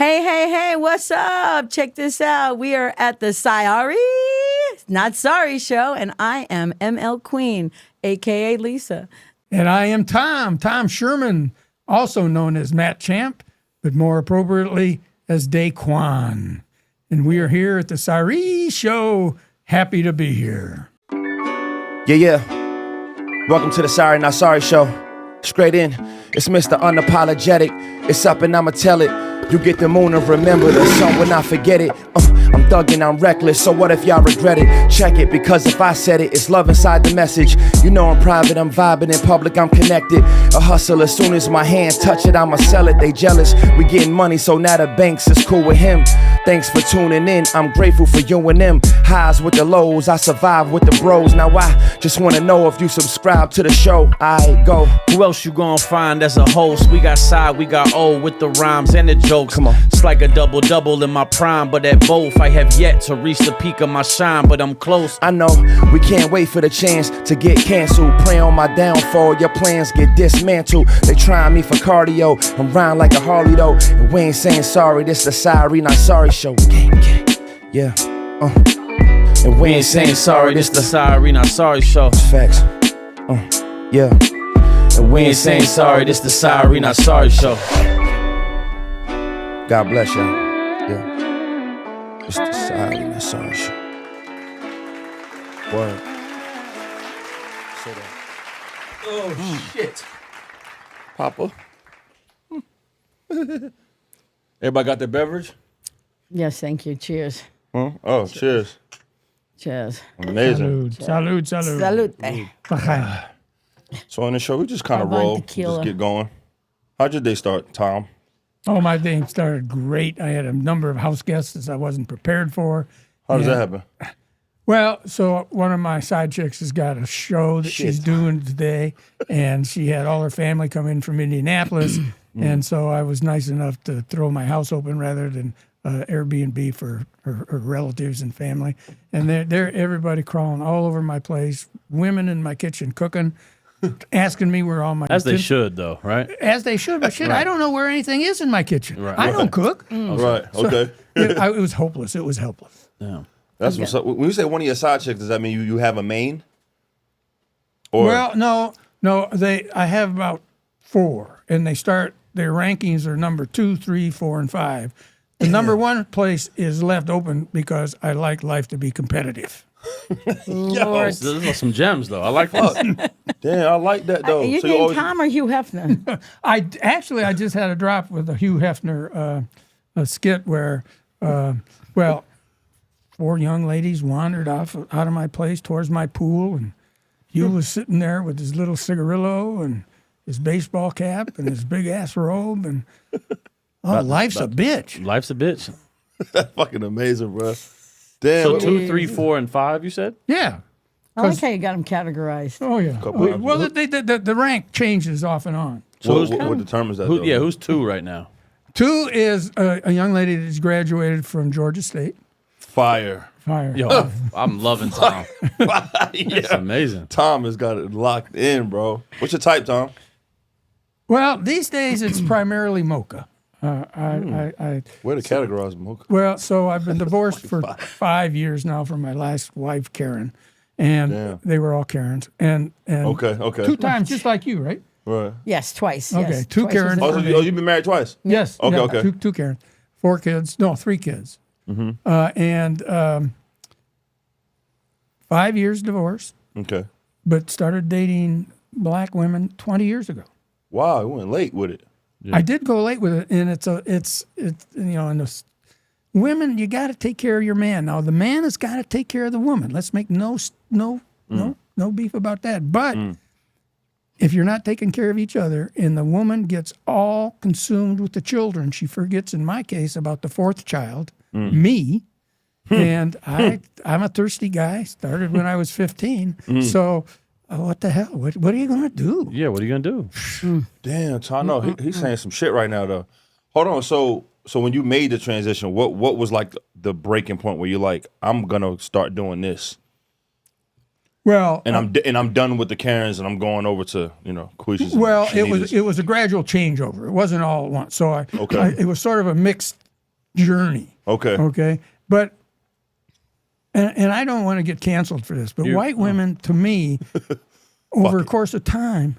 Hey, what's up? Check this out. We are at the Sorry, Not Sorry show, and I am MLQueen, a.k.a. Lisa. And I am Tom Sherman, also known as Matt Champ, but more appropriately as Daquan. And we are here at the Sorry show. Happy to be here. Yeah. Welcome to the Sorry Not Sorry show. Straight in, it's Mr. Unapologetic. It's up and I'ma tell it. You get the moon and remember the sun when I forget it. I'm thugging, I'm reckless, so what if y'all regret it? Check it, because if I said it, it's love inside the message. You know I'm private, I'm vibing, in public, I'm connected. A hustle, as soon as my hand touch it, I'ma sell it. They jealous, we getting money, so now the banks is cool with him. Thanks for tuning in, I'm grateful for you and them. Highs with the lows, I survive with the bros. Now I just wanna know if you subscribe to the show. I go. Who else you gonna find as a host? We got side, we got old with the rhymes and the jokes. Come on. It's like a double-double in my prime, but at both I have yet to reach the peak of my shine, but I'm close. I know, we can't wait for the chance to get canceled. Pray on my downfall, your plans get dismantled. They trying me for cardio, I'm riding like a Harley though. And we ain't saying sorry, this the Sorry Not Sorry show. Gang. Yeah, And We ain't saying sorry, this the Sorry Not Sorry show. Facts, yeah. And we ain't saying sorry, this the Sorry Not Sorry show. God bless y'all. Yeah. It's the Sorry Not Sorry show. Word. Say that. Oh, shit. Papa. Everybody got their beverage? Yes, thank you. Cheers. Huh? Oh, cheers. Cheers. Amazing. Salud. Salute. So on the show, we just kind of How about roll, tequila? just get going. How'd your day start, Tom? Oh, my day started great. I had a number of house guests I wasn't prepared for. How does that happen? Well, so one of my side chicks has got a show that she's doing today, and she had all her family come in from Indianapolis, and so I was nice enough to throw my house open rather than Airbnb for her relatives and family. And they're everybody crawling all over my place, women in my kitchen cooking, asking me where all my As they should, though, right? As they should, but shit, I don't know where anything is in my kitchen. Right. I don't cook. Right. Okay. It was hopeless. It was helpless. Yeah. That's what's up. When you say one of your side chicks, does that mean you have a main? Or Well, no. I have about 4, and their rankings are number 2, 3, 4, and 5. The number 1 place is left open because I like life to be competitive. Lord. Those are some gems, though. I like that. damn, I like that though. You So getting always- Tom or Hugh Hefner? I just had a drop with a Hugh Hefner a skit where, 4 young ladies wandered out of my place towards my pool, and Hugh was sitting there with his little cigarillo and his baseball cap and his big ass robe, and life's a bitch. Life's a bitch. That's fucking amazing, bro. Damn. So 2, 3, 4, and 5, you said? Yeah. I like how you got them categorized. Oh yeah. Well, the rank changes off and on. So what determines that? though? Who's 2 right now? 2 is a young lady that's graduated from Georgia State. Fire. Yo, I'm loving Tom. It's amazing. Tom has got it locked in, bro. What's your type, Tom? Well, these days it's primarily mocha. Way to categorize mocha. Well, so I've been divorced for 5 years now from my last wife, Karen, and they were all Karens. And Okay. 2 times, just like you, right? Right. Yes, twice. Okay, yes. 2 Twice Karens. was Oh, the- so you've been married twice? Yes. Okay, yeah, okay. 2 Karens, 4 kids. No, 3 kids. And 5 years divorced, Okay. but started dating black women 20 years ago. Wow, you went late with it. I did go late with it, and it's and the women, you got to take care of your man. Now the man has got to take care of the woman. Let's make no beef about that. But if you're not taking care of each other, and the woman gets all consumed with the children, she forgets, in my case, about the 4th child, me. And I'm a thirsty guy. Started when I was 15. So. What the hell? What are you going to do? Yeah, what are you going to do? Damn, Tom. No, he's saying some shit right now, though. Hold on. So when you made the transition, what was like the breaking point where you're like, I'm gonna start doing this? Well, And I'm done with the Karens, and I'm going over to Quisha's. Well, it was a gradual changeover. It wasn't all at once. So it was sort of a mixed journey. Okay. Okay. But, and I don't want to get canceled for this, but white women, to me, over a course of time,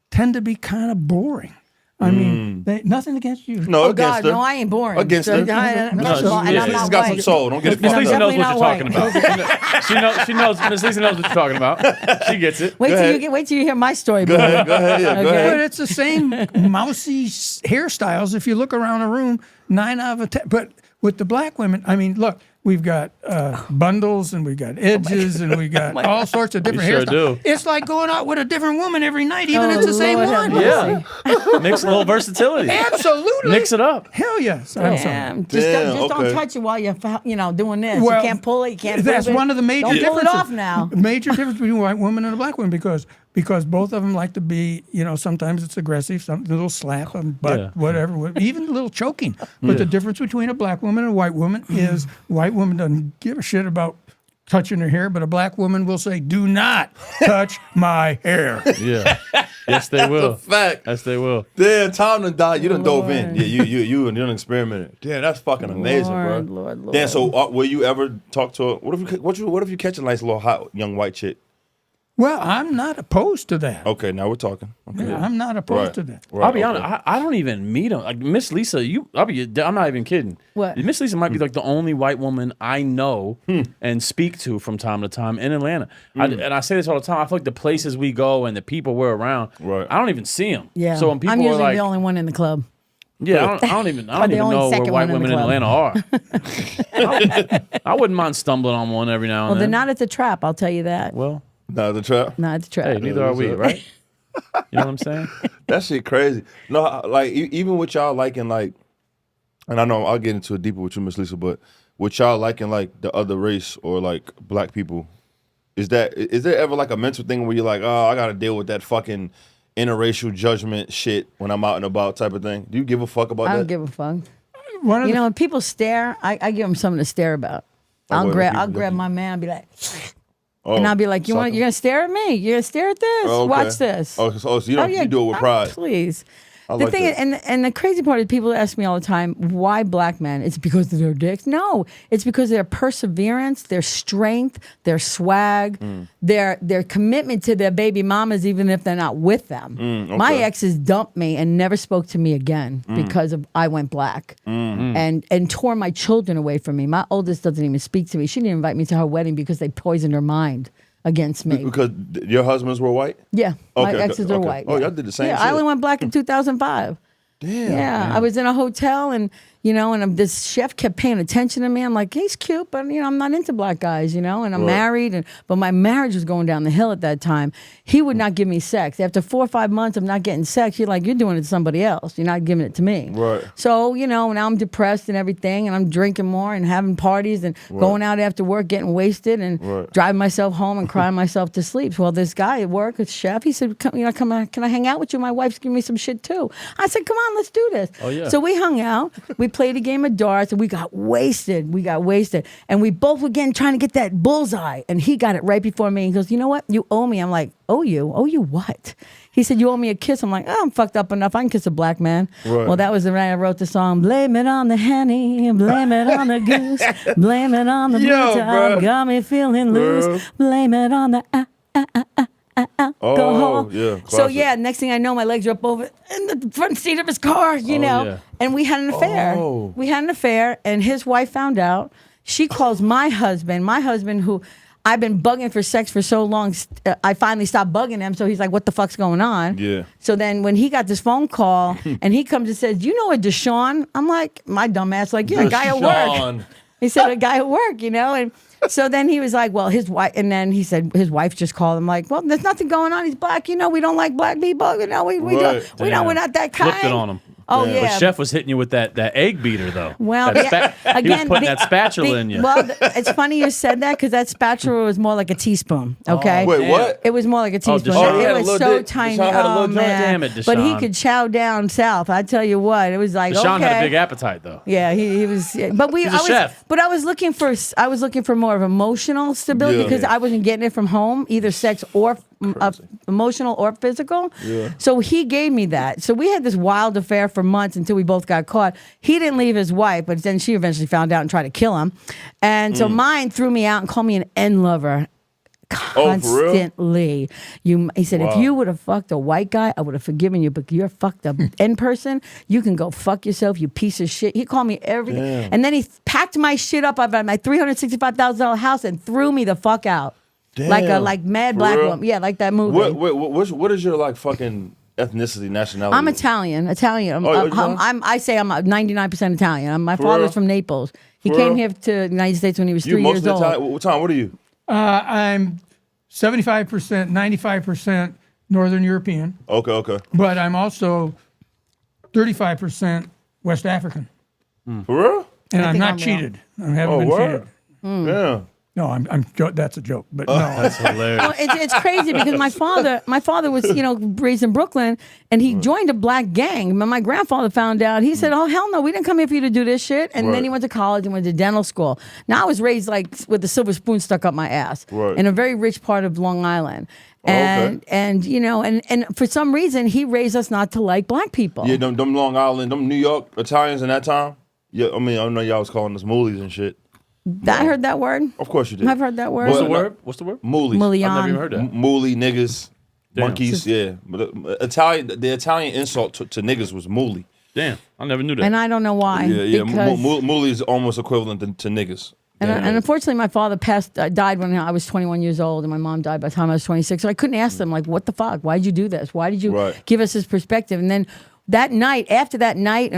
tend to be kind of boring. I mean, nothing against you. No, Oh against God, her. no, I ain't boring. Against her. And I'm She's not got some white. soul. Don't get it Miss fucked Lisa up. knows what Definitely you're talking not about. she knows. Miss Lisa knows what you're talking about. She gets it. Wait ahead. till you hear my story. Go ahead. Go ahead. Yeah, go Okay. ahead. But it's the same mousy hairstyles. If you look around a room, 9 out of 10. But with the black women, I mean, look, we've got bundles and we've got edges and we got all sorts of different We sure hairstyles. do. It's like going out with a different woman every night, even if Oh, it's the same Lord have one. mercy. Yeah. Mix a little versatility. Absolutely. Mix it up. Hell yes. I'm sorry. Damn. Damn, Just don't okay. touch it while you're doing this. Well, you can't pull it. You can't. That's move it. one of the major Don't differences. pull it off now. Major difference between a white woman and a black woman because both of them like to be, sometimes it's aggressive, some little slap on butt, Yeah. whatever, even a little choking. But the difference between a black woman and a white woman is white woman doesn't give a shit about touching her hair, but a black woman will say, "Do not touch my hair." Yeah. Yes, they will. Fact. Yes, they will. Damn, Tom done died. You done dove in. Yeah, you done experimented. Damn, that's fucking amazing, Lord, bro. Lord. Damn, so will you ever talk to a what if you catch a nice little hot young white chick? Well, I'm not opposed to that. Okay, now we're talking. Okay. Yeah, I'm not opposed Right. to that. Right, I'll be okay. honest. I don't even meet them. Like Miss Lisa, I'm not even kidding. What? Miss Lisa might be like the only white woman I know and speak to from time to time in Atlanta. And I say this all the time. I feel like the places we go and the people we're around, Right. I don't even see them. Yeah. So when people I'm are usually like, the only one in the club. yeah, I don't even the know only where second white one in the women in club. Atlanta are. I wouldn't mind stumbling on one every now and Well, they're then. not at the trap. I'll tell you that. Well, Nah, the trap. Not at the trap. hey, neither are we, right? You know what I'm saying? That shit crazy. No, like even with y'all liking like, and I know I'll get into it deeper with you, Miss Lisa, but with y'all liking like the other race or like black people, is there ever like a mental thing where you're like, oh, I gotta deal with that fucking interracial judgment shit when I'm out and about type of thing? Do you give a fuck about I that? don't give a fuck. One of You the- know, when people stare, I give them something to stare about. Like what I'll people grab do? my man and be like, Oh, and I'll be like, you're suck 'em. gonna stare at me? You're gonna stare at this? Oh, okay. Watch this. Oh, so you don't you do it with pride. Please. I The like thing that. is, and the crazy part is people ask me all the time, why black men? It's because of their dicks? No, it's because of their perseverance, their strength, their swag, Mm. their commitment to their baby mamas, even if they're not with them. okay. My exes dumped me and never spoke to me again Mm. because of I went black and tore my children away from me. My oldest doesn't even speak to me. She didn't invite me to her wedding because they poisoned her mind against me. Because your husbands were white? Yeah, my Okay, exes are okay. white. Oh, yeah. y'all did the same Yeah, shit. I only went black in 2005. Damn. Yeah, I was in a hotel and this chef kept paying attention to me. I'm like, he's cute, but I'm not into black guys, and I'm Right. married, but my marriage was going down the hill at that time. He would not give me sex. After 4 or 5 months of not getting sex, you're doing it to somebody else. You're not giving it to me. Right. So, now I'm depressed and everything, and I'm drinking more and having parties and going out after work, getting wasted and Right. driving myself home and crying myself to sleep. Well, this guy at work, a chef, he said, come on, can I hang out with you? My wife's giving me some shit too. I said, come on, let's do this. Oh, yeah. So we hung out, we played a game of darts, and we got wasted. And we both were trying to get that bullseye. And he got it right before me. He goes, you know what? You owe me. I'm like, owe you? Owe you what? He said, you owe me a kiss. I'm like, I'm fucked up enough. I can kiss a black man. Right. Well, that was the night I wrote the song, blame it on the Henny, blame it on the goose, blame it on the blue Yo, time, bro. got me feeling loose, Bro. blame it on the alcohol. Oh, yeah. So classic. yeah, next thing I know, my legs are up over in the front seat of his car, you know. yeah. And we had an affair. Oh. We had an affair, and his wife found out. She calls my husband who I've been bugging for sex for so long. I finally stopped bugging him, so he's like, what the fuck's going on? Yeah. So then when he got this phone call, and he comes and says, you know a Deshaun? I'm like, my dumb ass, like, yeah, a guy at work. Deshaun. He said, a guy at work, and so then he was like, well, his wife, and then he said his wife just called him like, well, there's nothing going on. He's black, we don't like black people, we Right. don't, we're not that kind. Flipped it on him. Oh Damn. yeah. But Chef was hitting you with that egg beater though. Well, That yeah, he was putting that spatula in you. Well, it's funny you said that because that spatula was more like a teaspoon. Okay. Wait, Damn. what? It was more like a teaspoon. Deshaun it had a was little so dick. tiny. Deshaun had a little Oh dick. man! Damn it, But he Deshaun. could chow down south. I tell you what, it was like Deshaun okay. had a big appetite though. Yeah, he was. Yeah. But He's a chef. But I was looking for more of emotional stability Yeah. because I wasn't getting it from home, either sex or emotional or physical. So he gave me that. So we had this wild affair for months until we both got caught. He didn't leave his wife, but then she eventually found out and tried to kill him. And so mine threw me out and called me an N lover. Constantly. He said, if you would have fucked a white guy, I would have forgiven you, but you're fucked up N person. You can go fuck yourself, you piece of shit. He called me everything. And then he packed my shit up out of my $365,000 house and threw me the fuck out. Like mad black woman. Yeah, like that movie. What is your like fucking ethnicity, nationality? I'm Italian. I say I'm 99% Italian. My For father's real? from Naples. He came here to the United States when he was 3 years old. Tom, what are you? I'm 75%, 95% Northern European. Okay. But I'm also 35% West African. For real? And I'm not I'm cheated. I haven't been word? cheated. Yeah. No, that's a joke. But no. That's hilarious. Well, it's crazy because my father was, raised in Brooklyn, and he joined a black gang. When my grandfather found out, he said, "Oh hell no, we didn't come here for you to do this shit." And then he went to college and went to dental school. Now I was raised like with a silver spoon stuck up my ass in a very rich part of Long Island. And for some reason he raised us not to like black people. Yeah, them Long Island, them New York Italians in that time. Yeah, I mean, I know y'all was calling us moolies and shit. I heard that word. Of course you did. I've heard that word. What's the word? Moolies. Mullion. I've never even heard that. Mooly niggas, Damn. monkeys. Yeah, but the Italian insult to niggas was mooly. Damn, I never knew that. And I don't know why. Yeah. Because, Mooly is almost equivalent to niggas. and unfortunately, my father died when I was 21 years old, and my mom died by the time I was 26. So I couldn't ask them, like, what the fuck? Why did you do this? Why did you give us this perspective? And then after that night,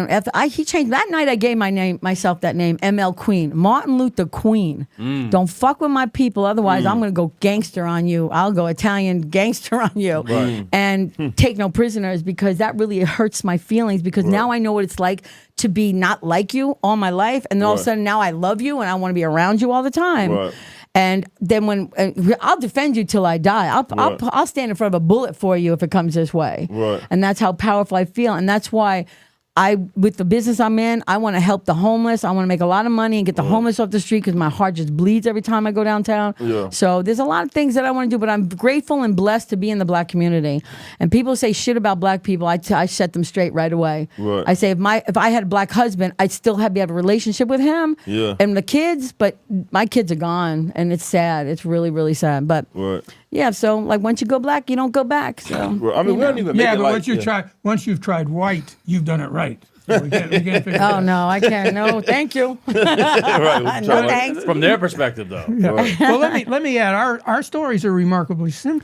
he changed. That night, I gave myself that name, MLQueen, Martin Luther Queen. Don't fuck with my people, otherwise I'm gonna go gangster on you. I'll go Italian gangster on you, and take no prisoners, because that really hurts my feelings. Because now I know what it's like to be not like you all my life, and then all of a sudden now I love you and I want to be around you all the time. Right. And then I'll defend you till I die. I'll stand in front of a bullet for you if it comes this way. Right. And that's how powerful I feel. And that's why with the business I'm in, I want to help the homeless. I want to make a lot of money and get the homeless off the street, because my heart just bleeds every time I go downtown. Yeah. So there's a lot of things that I want to do, but I'm grateful and blessed to be in the black community. And people say shit about black people, I set them straight right away. Right. I say if I had a black husband, I'd still have a relationship with him and the kids, but my kids are gone, and it's sad. It's really, really sad. But yeah, so like once you go black, you don't go back. So I mean, we don't even make it but once you've tried white, you've done it right. So we can't figure it out. no, I can't. No, thank you. right. No thanks. From their perspective, though. Right. Well, let me add, our stories are remarkably similar.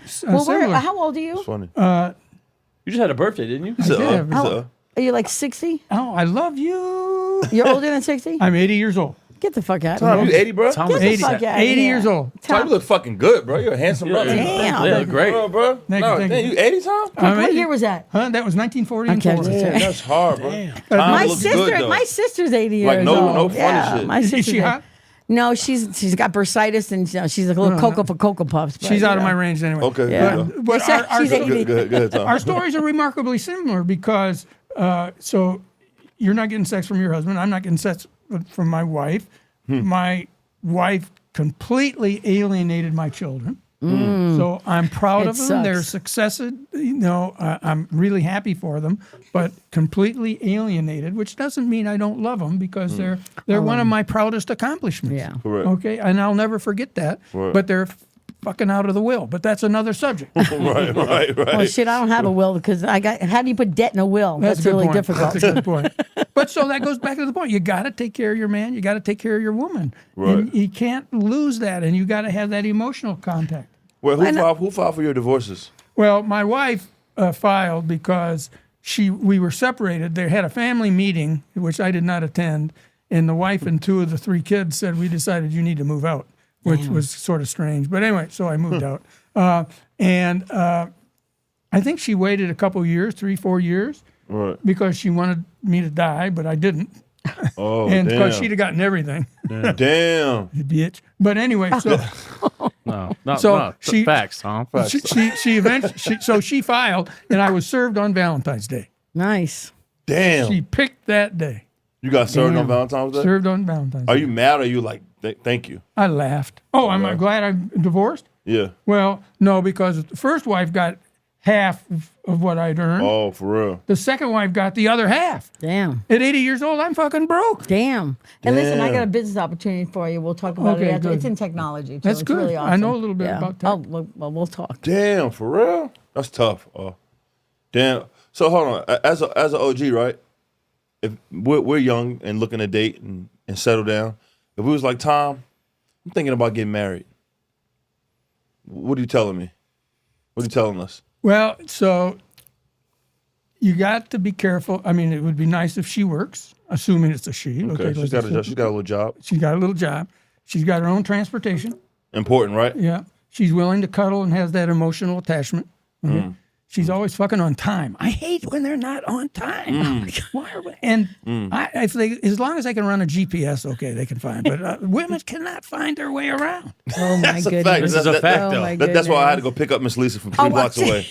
How old are you? It's funny. You just had a birthday, didn't you? Are you like 60? Oh, I love you. You're older than 60? I'm 80 years old. Get the fuck out Tom, of you here. 80, bro? Tom Get is the 80, fuck out of 80 here. years old. Tom, you look fucking good, bro. You're a handsome brother. Damn. Yeah, great. Bro. Thank you, thank you. You 80, Tom? What year was that? Huh? That was 1944. Okay. Damn, that's hard, bro. Damn. Tom My looks good, though. sister's 80 years Like, old. no funny shit. My Is sister's she hot? No, she's got bursitis, and she's like a little cocoa for Cocoa Puffs. but, She's out of you my know. range anyway. Okay, Yeah. good. though. But She's 80. Go ahead, Tom. our stories are remarkably similar, because so you're not getting sex from your husband. I'm not getting sex from my wife. My wife completely alienated my children. So I'm proud of them. Their sucks. successes, I'm really happy for them, but completely alienated, which doesn't mean I don't love them, because they're one of my proudest accomplishments. Yeah. Correct. Okay, and I'll never forget that. Right. But they're fucking out of the will. But that's another subject. right. Well, shit, I don't have a will, because how do you put debt in a will? That's a good really point. difficult. That's a good point. But so that goes back to the point. You got to take care of your man. You got to take care of your woman. Right. And you can't lose that, and you got to have that emotional contact. Well, who filed for your divorces? Well, my wife filed because we were separated. They had a family meeting, which I did not attend, and the wife and two of the three kids said, "We decided you need to move out," which was sort of strange. But anyway, so I moved out. And I think she waited a couple years, 3-4 years, because she wanted me to die, but I didn't. Oh, And damn. because she'd have gotten everything. Damn. You bitch. But anyway, so Facts, Tom. Facts. she filed, and I was served on Valentine's Day. Nice. Damn. She picked that day. You got served on Valentine's Day? Served on Valentine's Day. Are you mad, or are you like, thank you? I laughed. Oh, am I glad I'm divorced? Yeah. Well, no, because the first wife got half of what I'd earned. Oh, for real. The second wife got the other half. Damn. At 80 years old, I'm fucking broke. Damn. And listen, I got Damn. a business opportunity for you. We'll talk about Okay, it after. good. It's in technology. Too. That's It's good. Really awesome. I know a little bit about tech. Oh, well, we'll talk. Damn, for real? That's tough. Damn. So hold on. As an OG, right? If we're young and looking to date and settle down, if we was like, Tom, I'm thinking about getting married. What are you telling me? What are you telling us? Well, so you got to be careful. I mean, it would be nice if she works, assuming it's a she. Okay, she's got a little job. She's got a little job. She's got her own transportation. Important, right? Yeah. She's willing to cuddle and has that emotional attachment. Okay? She's always fucking on time. I hate when they're not on time. Why are we? And if they, as long as they can run a GPS, okay, they can find. But women cannot find their way around. Oh, my That's a goodness. fact. This is a fact, Oh, though. my That's why I had to goodness. go pick up Miss Lisa from 3 blocks I see. away.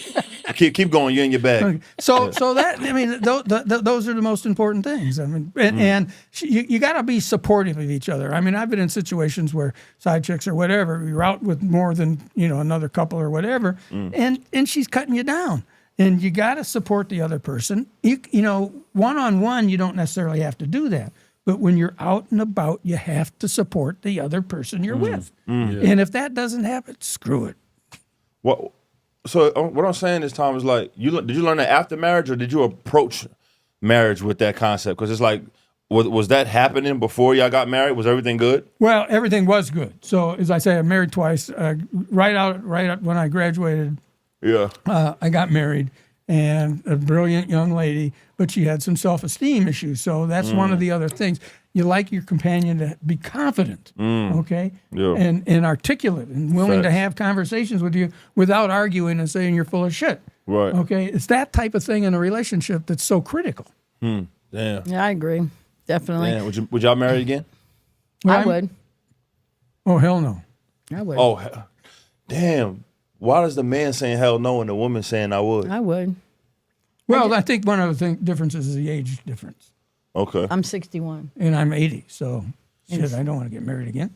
Keep going. You're in your bag. So that, I mean, those are the most important things. I mean, and you got to be supportive of each other. I mean, I've been in situations where side chicks or whatever, you're out with more than another couple or whatever, and she's cutting you down. And you got to support the other person. One-on-one, you don't necessarily have to do that. But when you're out and about, you have to support the other person you're with. And if that doesn't happen, screw it. What? So what I'm saying is, Tom, is like, did you learn that after marriage, or did you approach marriage with that concept? Because it's like, was that happening before y'all got married? Was everything good? Well, everything was good. So as I say, I'm married twice. Right out when I graduated, Yeah. I got married, and a brilliant young lady, but she had some self-esteem issues. So that's one of the other things. You like your companion to be confident, okay? Yeah. And articulate and willing to Facts. have conversations with you without arguing and saying you're full of shit. Right. Okay? It's that type of thing in a relationship that's so critical. Damn. Yeah, I agree. Definitely. Damn. Would y'all marry again? I would. Oh, hell no. I would. Oh, damn. Why does the man saying hell no and the woman saying I would? I would. Well, I think one of the differences is the age difference. Okay. I'm 61. And I'm 80, so shit, I don't want to get married again.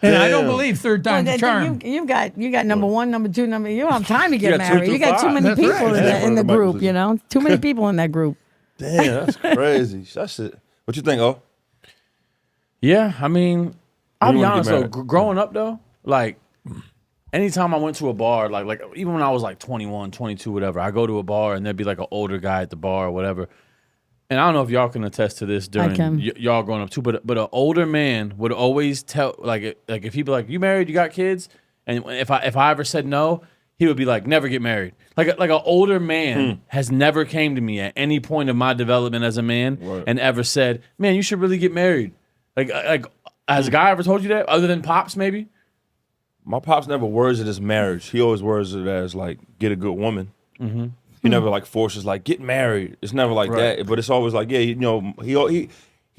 And I don't believe third time's a charm. You got number one, number two, number. You don't have time to get got two married. through You got too five. many That's people right. in the Yeah. group. You know, too many people in that group. Damn, that's crazy. That's it. What you think, Yeah, I mean, I'll you be wanna get honest though. married? Growing up though, like anytime I went to a bar, like even when I was like 21, 22, whatever, I go to a ber and there'd be like an older guy at the bar or whatever. And I don't know if y'all can attest to this during can. y'all growing up too, but an older man would always tell, like if he'd be like, "You married? You got kids?" And if I ever said no, he would be like, "Never get married." Like an older man has never came to me at any point of my development as a man and ever said, "Man, you should really get married." Like has a guy ever told you that other than pops maybe? My pops never words it as marriage. He always words it as like get a good woman. Mm-hmm. He never like forces like get married. It's never like that. But it's always like he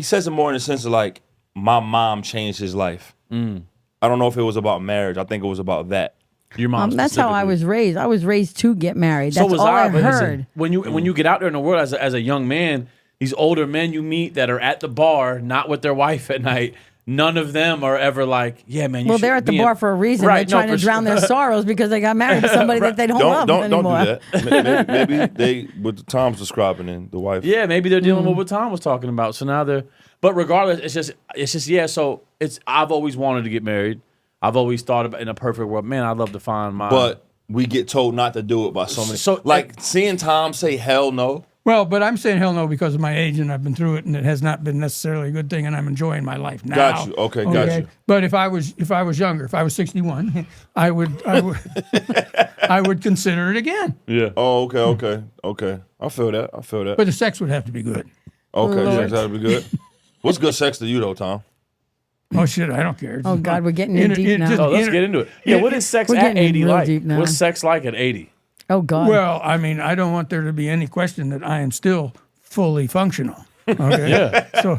says it more in the sense of like my mom changed his life. I don't know if it was about marriage. I think it was about that. Your mom. That's how I specifically. was raised. I was raised to get married. So That's was all I but listen, heard. when you get out there in the world as a young man, these older men you meet that are at the bar, not with their wife at night, none of them are ever like, yeah, man. Well, they're at the bar for a reason. Right, They're trying to drown their sorrows because they got married to somebody that they don't love anymore. Don't do that. Maybe they what Tom's describing and the wife. Yeah, maybe they're dealing with what Tom was talking about. So now they're, but regardless, it's just yeah. So I've always wanted to get married. I've always thought about in a perfect world, man, I'd love to find my. But we get told not to do it by so many. So- like seeing Tom say hell no. Well, but I'm saying hell no because of my age and I've been through it and it has not been necessarily a good thing and I'm enjoying my life now. Got you. Okay, got you. But if I was younger, if I was 61, I would I would consider it again. yeah. Oh, okay. I feel that. But the sex would have to be good. Okay, Lord. that'd be good. What's good sex to you though, Tom? Oh shit, I don't care. Oh God, we're getting in deep now. Oh, let's get into it. Yeah, what is sex We're at getting 80 real like? deep now. What's sex like at 80? Oh God. Well, I mean, I don't want there to be any question that I am still fully functional. Okay. Yeah. So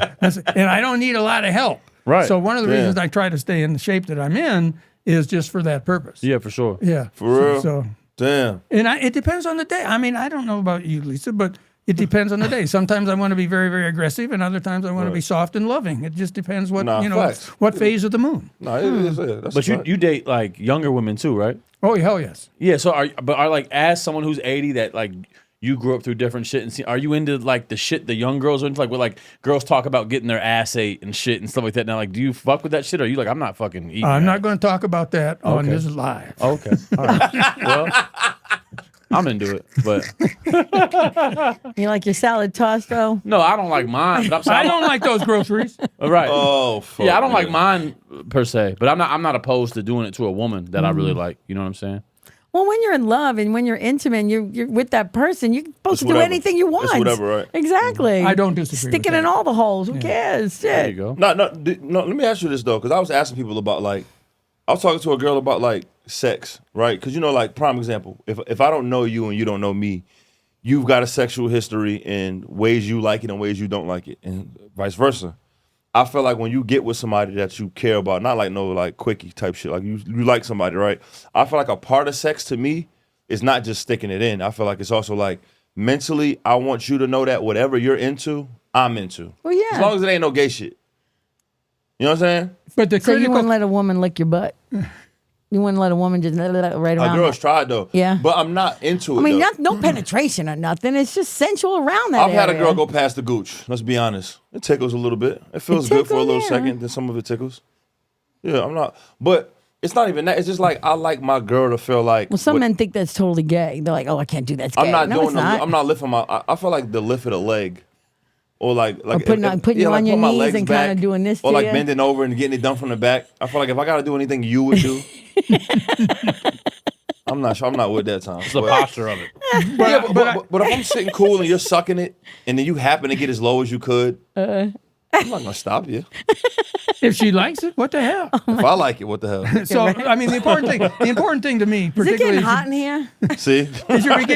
and I don't need a lot of help. Right. So one of the Yeah. reasons I try to stay in the shape that I'm in is just for that purpose. Yeah, for sure. Yeah. For real? So Damn. and it depends on the day. I mean, I don't know about you, Lisa, but It depends on the day. Sometimes I want to be very, very aggressive, and other times I want to be soft and loving. It just depends what facts. what phase of the moon. No, it is. That's But you date like younger women too, right? Oh, hell yes. Yeah. So are like, as someone who's 80 that like you grew up through different shit, and are you into like the shit the young girls are into, like where like girls talk about getting their ass ate and shit and stuff like that? Now, like, do you fuck with that shit, or are you like, I'm not fucking eating? I'm that? not going to talk about that on Okay. this live. Okay. All right. Well, I'm into it, but You like your salad tossed, though? no, I don't like mine. But I'm sorry, I don't like those groceries. Right. Oh, fuck. Yeah, I don't like mine per se, but I'm not opposed to doing it to a woman that I really like. You know what I'm saying? Well, when you're in love and when you're intimate and you're with that person, you're supposed to do whatever. anything you want. It's whatever, right? Exactly. I don't disagree with Sticking in that. all the holes. Who cares? There you Shit. go. No. Let me ask you this though, because I was asking people about like, I was talking to a girl about like sex, right? Because like prime example, if I don't know you and you don't know me, you've got a sexual history in ways you like it and ways you don't like it, and vice versa. I feel like when you get with somebody that you care about, not like no like quickie type shit, like you like somebody, right? I feel like a part of sex to me is not just sticking it in. I feel like it's also like mentally, I want you to know that whatever you're into, I'm into. Well, yeah. As long as it ain't no gay shit. You know what I'm saying? But the So you critical wouldn't let a woman lick your butt? You wouldn't let a woman just right around Girls that? tried though. Yeah. But I'm not into it. I mean, though. no penetration or nothing. It's just sensual around that I've had a area. girl go past the gooch. Let's be honest. It tickles a little bit. It feels good for a tickles, little yeah. second, then some of it tickles. Yeah, I'm not. But it's not even that. It's just like I like my girl to feel like. Well, some men think that's totally gay. They're like, oh, I can't do that. It's gay. I'm not no, doing. it's not. I'm not lifting my. I feel like the lift of the leg, or like putting you on your put my knees legs and kinda back, doing this or to like you. bending over and getting it done from the back. I feel like if I got to do anything you would do, I'm not sure. I'm not with that time. It's the posture of it. But if I'm sitting cool and you're sucking it, and then you happen to get as low as you could, I'm not gonna stop you. if she likes it, what the hell? If I like it, what the hell? So I mean, the important thing to me, Is it particularly getting hot in here? See, as you're Right.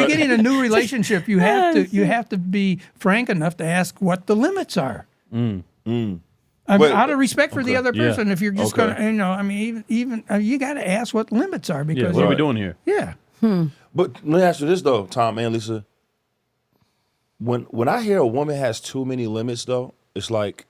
beginning a new relationship, you have to be frank enough to ask what the limits are. I mean, Wait, out of respect for the other Yeah. person, if you're just Okay. gonna, I mean, even you got to ask what limits are Yeah. because What are we Right. doing here? yeah. but let me ask you this though, Tom and Lisa. When I hear a woman has too many limits, though, it's like,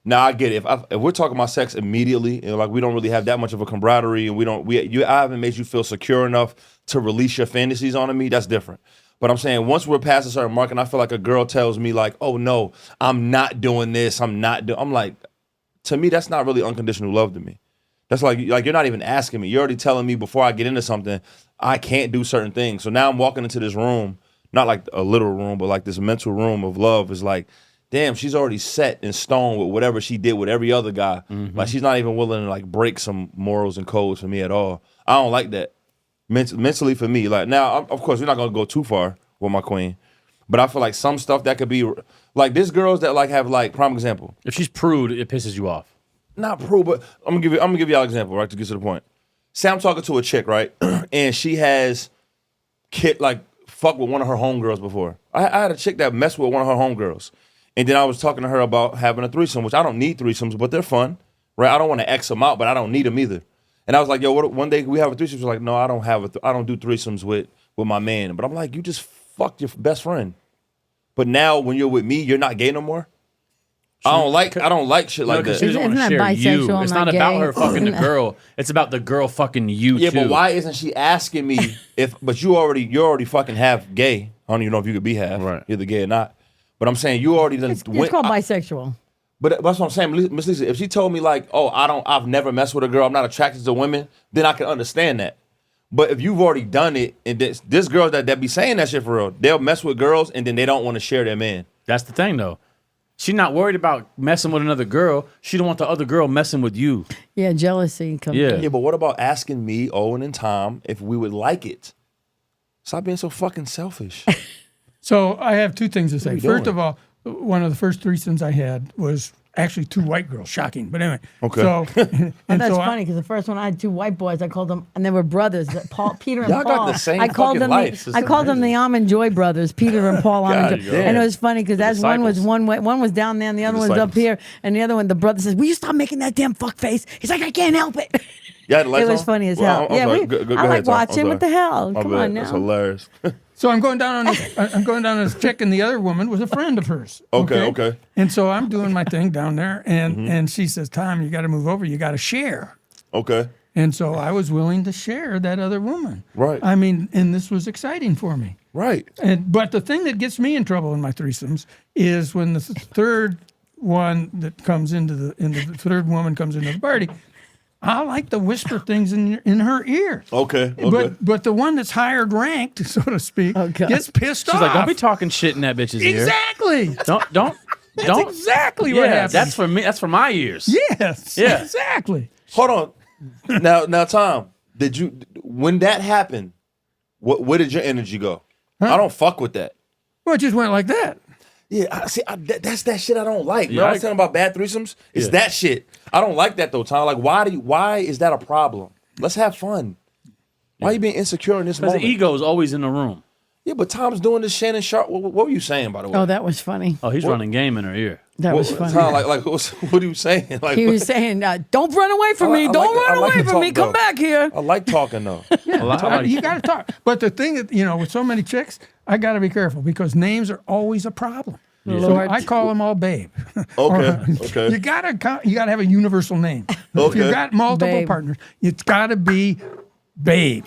now I get it. If we're talking about sex immediately, and like we don't really have that much of a camaraderie, and I haven't made you feel secure enough to release your fantasies onto me, that's different. But I'm saying once we're past a certain mark, and I feel like a girl tells me like, oh no, I'm not doing this, I'm like, to me, that's not really unconditional love to me. That's like you're not even asking me. You're already telling me before I get into something, I can't do certain things. So now I'm walking into this room, not like a literal room, but like this mental room of love is like, damn, she's already set in stone with whatever she did with every other guy. Like she's not even willing to like break some morals and codes for me at all. I don't like that. Mentally for me, like now, of course, we're not gonna go too far with my queen, but I feel like some stuff that could be like there's girls that like have like prime example. If she's prude, it pisses you off. Not prude, but I'm gonna give y'all an example, right, to get to the point. Say I'm talking to a chick, right, and she has fucked with one of her homegirls before. I had a chick that messed with one of her homegirls, and then I was talking to her about having a threesome, which I don't need threesomes, but they're fun, right? I don't want to X them out, but I don't need them either. And I was like, yo, one day we have a threesome. She's like, no, I don't do threesomes with my man. But I'm like, you just fucked your best friend. But now when you're with me, you're not gay no more. I don't like shit like Because that. she doesn't want to Isn't that share you. bisexual, It's not not about gay? her fucking the girl. It's about the girl fucking you Yeah, too. but why isn't she asking me but you already fucking half gay. I don't even know if you could be half, Right. either gay or not. But I'm saying you already done It's called bisexual. But that's what I'm saying, Miss Lisa. If she told me like, oh, I've never messed with a girl, I'm not attracted to women, then I can understand that. But if you've already done it, and this girls that be saying that shit for real, they'll mess with girls and then they don't want to share their man. That's the thing though. She's not worried about messing with another girl. She don't want the other girl messing with you. Yeah, jealousy comes. Yeah. Yeah, but what about asking me, Owen, and Tom if we would like it? Stop being so fucking selfish. So I have two things to say. you First doing? of all, one of the first threesomes I had was actually two white girls. Shocking, but anyway. Okay. So, Oh, and that's so funny because the first one I had two white boys. I called them, and they were brothers. Peter and Y'all Paul. got the same I called fucking them. lives. It's I called them the Almond Joy brothers, Peter and Paul Almond Joy. damn. And it was funny because as one was disciples. one way, one was down there, and the other one was up disciples. here, and the other one, the brother says, "Will you stop making that damn fuck face?" He's like, "I can't help it." Yeah, the lights It was on? funny as Well, hell. I'm Yeah, sorry. we, Go I ahead, like Tom. I'm watching. What the sorry. hell? My Come bad. on That's now. hilarious. So I'm going down on this chick, and the other woman was a friend of hers. Okay. And so I'm doing my thing down there, and Mm-hmm. and she says, "Tom, you got to move over. You got to share." Okay. And so I was willing to share that other woman. Right. I mean, and this was exciting for me. Right. But the thing that gets me in trouble in my threesomes is when the third one that comes into the third woman comes into the party. I like to whisper things in her ear. Okay. But the one that's higher ranked, so to speak, God. gets pissed off. She's like, don't be talking shit in that bitch's ear. Exactly. Don't. That's exactly what Yeah, happens. that's for me. That's for my ears. Yes. Yeah. Exactly. Hold on. Now, Tom, when that happened, where did your energy go? I don't fuck with that. Well, it just went like that. Yeah, that's that shit I don't like. Yeah, I was telling about bad threesomes. It's that shit. I don't like that though, Tom. Like, why is that a problem? Let's have fun. Why are you being insecure in this Because moment? the ego is always in the room. Yeah, but Tom's doing this Shannon Sharp. What were you saying, by the way? Oh, that was funny. Oh, he's running game in her ear. That was funny. Tom, what are you saying? Like, He was saying, "Don't run away from me! Don't run away from me! Come back here!" I like talking though. You got to talk. But the thing that, with so many chicks, I got to be careful because names are always a problem. So Lord. I call them all babe. Okay. You gotta have a universal name. If Okay. you've got multiple Babe. partners, it's gotta be babe.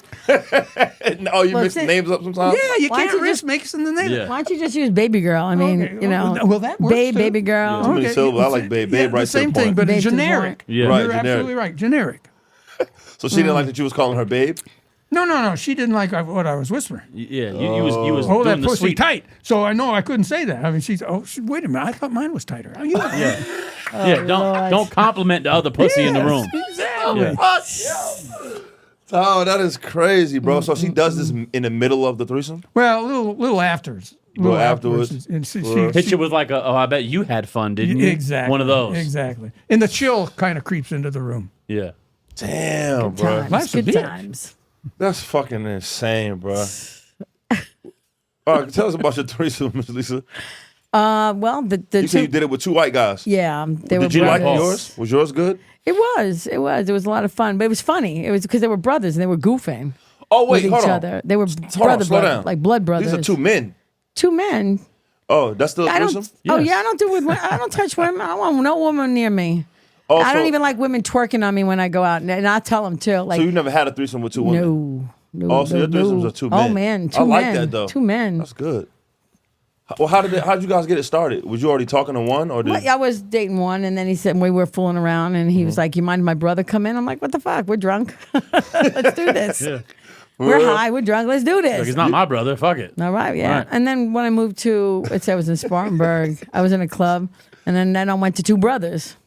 Oh, you mix it- names up sometimes? Yeah, you Why can't don't you risk mixing the name. Yeah. Why don't you just use baby girl? I mean, Okay, well, that works babe, too. baby girl. Too many syllables. I like babe. Babe right the to same the thing, point. but Babe it's to the generic. point. Yeah. Right, You're generic. absolutely right. Generic. So she didn't like that you was calling her babe? No. She didn't like what I was whispering. Yeah, you was Oh, that doing the pussy sweet. tight. So I know I couldn't say that. I mean, wait a minute. I thought mine was tighter. Oh, Yeah, yeah. Lord. Don't compliment the other pussy in the room. Exactly. Yeah. Oh, that is crazy, bro. So she does this in the middle of the threesome? Well, a little afterwards. Little afterwards. And she, Hit you with like I bet you had fun, didn't you? Exactly. One of those. Exactly. And the chill kind of creeps into the room. Yeah. Damn, bro. Times, Life's a good bitch. times. That's fucking insane, bro. All right, tell us about your threesome, Miss Lisa. Well, the You said you two, did it with two white guys. yeah, they were Did you like brothers. yours? Was yours good? It was a lot of fun, but it was funny. It was because they were brothers and they were goofing Oh, wait, with hold each on. other. They were Hold on, slow down. like blood brothers. These are two men. Two men. Oh, that's still a I don't. threesome? Oh Yes. yeah, I don't do with. I don't touch women. I don't want no woman near me. Oh, I don't so- even like women twerking on me when I go out, and I tell them too. Like So you never had a threesome with two women? no. Oh, so your threesomes are two men. Oh man, two I like men. that, though. Two men. That's good. Well, how'd you guys get it started? Was you already talking to one, or did? Well, I was dating one, and then he said we were fooling around, and he was like, "You mind if my brother come in?" I'm like, "What the fuck? We're drunk. Let's do this. We're Real? high. We're drunk. Let's do Like, this." it's not my brother. Fuck it. All right, yeah. Right. And then when I moved to, let's say I was in Spartanburg, I was in a club, and then I went to Two Brothers.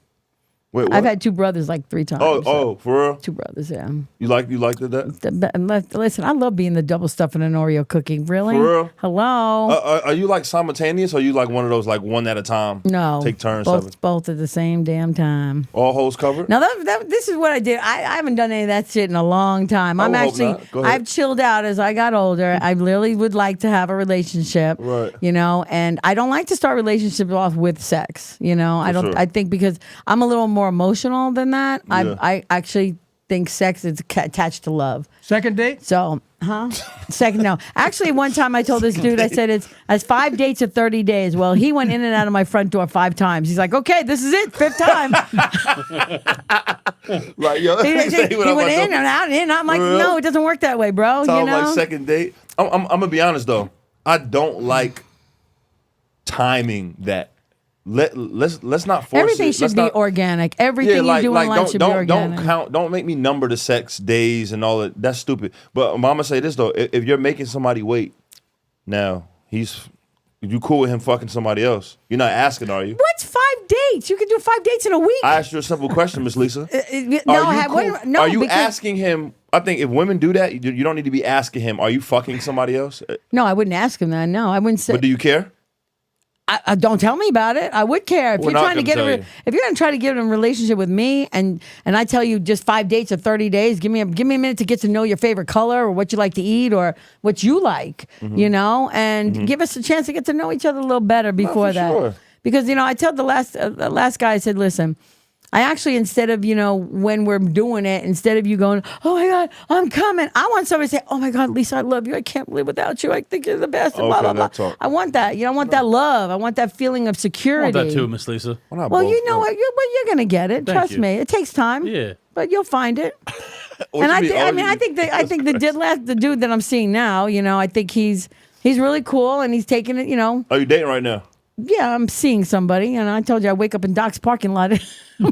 Wait, what? I've had Two Brothers like 3 times. Oh, for real? Two Brothers, yeah. You liked that? Listen, I love being the double stuff in an Oreo cookie. Really? For real? Hello? Are you like simultaneous, or are you like one of those like one at a time? No. Take turns. Both at the same damn time. All holes covered. Now this is what I did. I haven't done any of that shit in a long time. I I'm would hope actually not. Go ahead. I've chilled out as I got older. I really would like to have a relationship. Right. And I don't like to start relationships off with sex. I don't sure. I think because I'm a little more emotional than that. Yeah. I actually think sex is attached to love. Second date? So, Second, no. Actually, one time I told this dude, I said it's 5 dates of 30 days. Well, he went in and out of my front door 5 times. He's like, okay, this is it, 5th time. Right, yo. he went in and out, and I'm like, Real? no, it doesn't work that way, bro. Sounds you know? like second date. I'm gonna be honest though. I don't like timing that. Let's not force Everything it. should Let's be not- organic. Everything you do in life should be organic. Don't make me number the sex days and all that. That's stupid. But Mama say this though: if you're making somebody wait, now you cool with him fucking somebody else? You're not asking, are you? What's 5 dates? You can do 5 dates in a week. I asked you a simple question, Miss Lisa. No, Are you because- asking him? I think if women do that, you don't need to be asking him, "Are you fucking somebody else?" No, I wouldn't ask him that. No, I wouldn't say. But do you care? I don't tell me about it. I would care if We're you're not trying to gonna get tell you. if you're going to try to get in a relationship with me, and I tell you just 5 dates or 30 days. Give me a minute to get to know your favorite color or what you like to eat or what you like, and give us a chance to get to know each other a little better before for that. sure. Because I tell the last guy, I said, listen, I actually, instead of, when we're doing it, instead of you going, oh my God, I'm coming, I want somebody to say, oh my God, Lisa, I love you. I can't live without you. I think you're the best. And blah, blah, blah. Talk. I want that. I want that love. I want that feeling of I security. want that too, Miss Lisa. Well, you know what? You're going to get it. Thank Trust you. me. It takes time. Yeah. But you'll find it. What And you mean? I think the dude that I'm seeing now, I think he's really cool and he's taking it, Are you dating right now? Yeah, I'm seeing somebody, and I told you I wake up in Doc's parking lot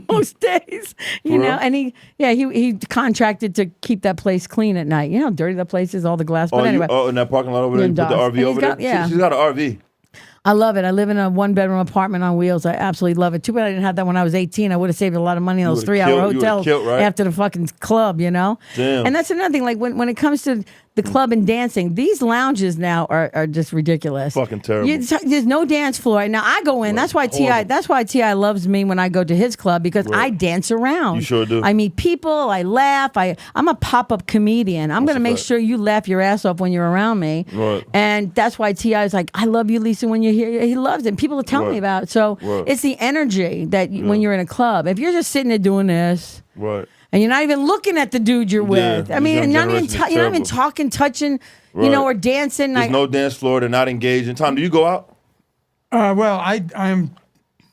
most days, and he contracted to keep that place clean at night. You know how dirty that place is, all the glass. But anyway, in that parking lot over there, you put the Doc's. RV And over he's got- there? yeah. She's got an RV. I love it. I live in a 1-bedroom apartment on wheels. I absolutely love it. Too bad I didn't have that when I was 18. I would have saved a lot of money on those would've 3-hour killed- you would've hotels killed, right? after the fucking club, Damn. And that's another thing. Like when it comes to the club and dancing, these lounges now are just ridiculous. Fucking terrible. There's no dance floor. Now I go in. That's why T.I. That's why T.I. loves me when I go to his club because I dance around. You sure do. I meet people. I laugh. I'm a pop-up comedian. I'm going to make sure you laugh your ass off when you're around me. Right. And that's why T.I. is like, I love you, Lisa, when you're here. He loves it. People tell me Right. about it. So Right. it's the energy that when you're in a club. If you're just sitting there doing this Right. and you're not even looking at the dude you're with. I this mean, young and you're not generation is even terrible. talking, touching, Right. or dancing. There's no dance floor. They're not engaging. Tom, do you go out? Well, I'm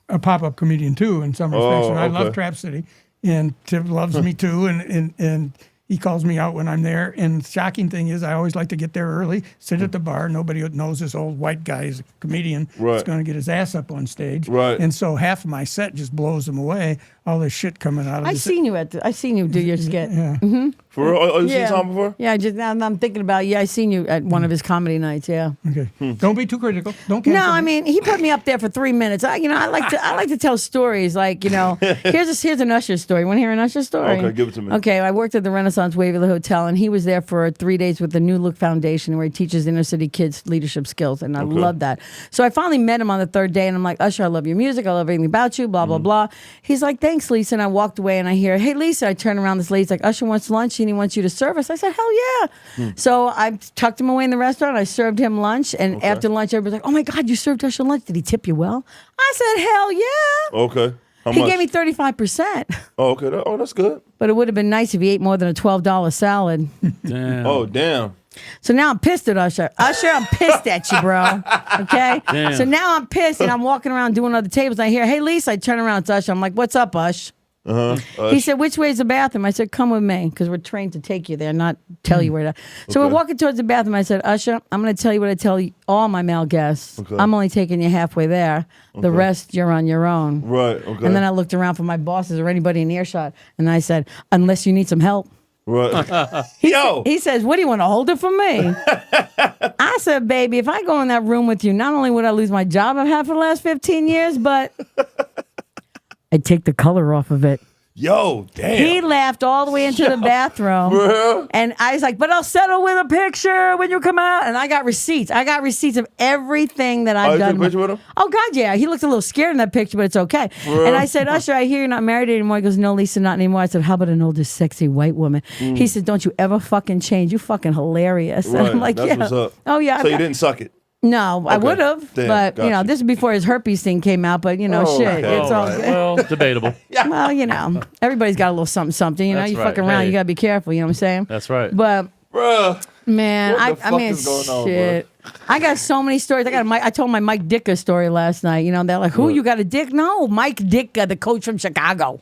a pop-up comedian too in some respects, and I love okay. Trap City, and Tim loves me too, and he calls me out when I'm there. And the shocking thing is, I always like to get there early, sit at the bar. Nobody knows this old white guy is a comedian. Right. He's going to get his ass up on stage. Right. And so half of my set just blows him away. All this shit coming out of I his seen you do your skit. Yeah. For real? Oh, you seen Tom before? Yeah, now I'm thinking about I seen you at one of his comedy nights. Yeah. Okay. Don't be too critical. Don't No, cancel I me. mean he put me up there for 3 minutes. I like to tell stories. Like here's an Usher story. Want to hear an Usher story? Okay, give it to me. Okay, I worked at the Renaissance Waverly Hotel, and he was there for 3 days with the New Look Foundation, where he teaches inner city kids leadership skills, and I love that. So I finally met him on the 3rd day, and I'm like, Usher, I love your music. I love everything about you. Blah blah blah. He's like, thanks, Lisa. And I walked away, and I hear, hey, Lisa. I turn around. This lady's like, Usher wants lunch, and he wants you to serve us. I said, hell yeah. So I tucked him away in the restaurant. I served him lunch, and after lunch, everybody's like, oh my God, you served Usher lunch. Did he tip you well? I said, hell yeah. Okay. How He much? gave me 35%. Oh, okay. That's good. But it would have been nice if he ate more than a $12 salad. Damn. Oh, damn. So now I'm pissed at Usher. Usher, I'm pissed at you, bro. Okay? Damn. So now I'm pissed, and I'm walking around doing other tables. And I hear, hey, Lisa. I turn around to Usher. I'm like, what's up, Ush? He said, which way is the bathroom? I said, come with me, because we're trained to take you there, not tell you where to. So we're walking towards the bathroom. I said, Usher, I'm going to tell you what I tell all my male guests. Okay. I'm only taking you halfway there. The rest, you're on your own. Right. Okay. And then I looked around for my bosses or anybody in earshot, and I said, unless you need some help. Right. He says, what do you want to hold it for me? I said, baby, if I go in that room with you, not only would I lose my job I've had for the last 15 years, but I'd take the color off of it. Yo, damn. He laughed all the way into the bathroom. Bro. And I was like, but I'll settle with a picture when you come out. And I got receipts. I got receipts of everything that I've you done. took a picture with him? Oh, God, yeah. He looked a little scared in that picture, but it's okay. And I said, Usher, I hear you're not married anymore. He goes, no, Lisa, not anymore. I said, how about an older, sexy white woman? He said, don't you ever fucking change. You fucking hilarious. And Right. I'm like, That's yeah. what's up. Oh, yeah. So you didn't suck it? No, I would have. Damn, But, gotcha. this is before his herpes thing came out. But, shit. It's all good. Well, debatable. Well, everybody's got a little something, something. That's You right. fuck around, Hey. you got to be careful. You know what I'm saying? That's right. But, Bruh. man, What the I fuck mean, is going on, shit. I got so many stories. I told my Mike Ditka story last night. They're like, who, you got a dick? No, Mike Ditka, the coach from Chicago.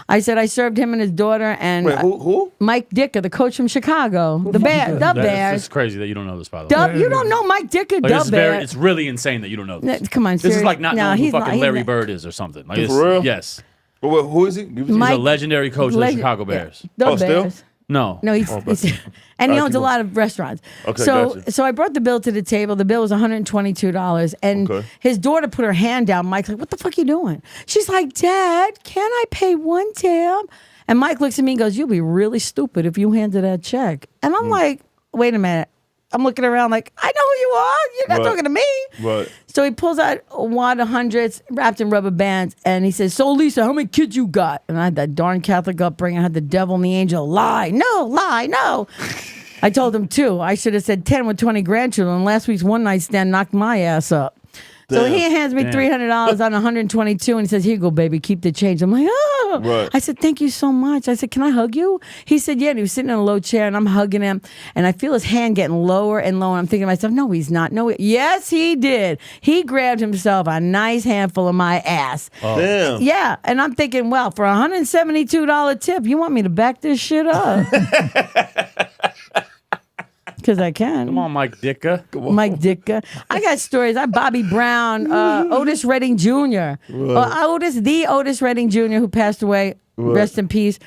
I said I served him and his daughter and Wait, who? Mike Ditka, the coach from Chicago. The It's Bears. crazy that you don't know this, by the way. You don't know Mike Ditka, Like, the Bears. it's really insane that you don't know this. Come on, This is serious. like not No, knowing who he's not- fucking he's Larry not- Bird is or something. Like, For real? Yes. Wait, who is he? Give it to me. Mike- He's a legendary coach of the Legend- Chicago Bears. The Oh, still? Bears. No. No, he's and he owns a lot of restaurants. Okay, so gotcha. so I brought the bill to the table. The bill was $122, and Okay. his daughter put her hand down. Mike's like, "What the fuck are you doing?" She's like, "Dad, can I pay one tab?" And Mike looks at me and goes, "You'll be really stupid if you handed that check." And I'm like, "Wait a minute." I'm looking around like, I know who you are. You're not Right. talking to me. Right. So he pulls out a wad of hundreds wrapped in rubber bands, and he says, so, Lisa, how many kids you got? And I had that darn Catholic upbringing. I had the devil and the angel. Lie. No. I told him 2. I should have said 10 with 20 grandchildren. Last week's one night stand knocked my ass up. So Damn. he hands me $300 on 122 and he says, "Here you go, baby, keep the change." I'm like, "Oh." Right. I said, "Thank you so much." I said, "Can I hug you?" He said, "Yeah." And he was sitting in a low chair and I'm hugging him and I feel his hand getting lower and lower. I'm thinking to myself, "No, he's not. No, yes, he did." He grabbed himself a nice handful of my ass. Damn. Yeah, and I'm thinking, well, for a $172 tip, you want me to back this shit up? Because I can. Come on, Mike Ditka. Mike Ditka. I got stories. I Bobby Brown, Otis Redding Jr. Otis Redding Jr., who passed away. Rest in peace.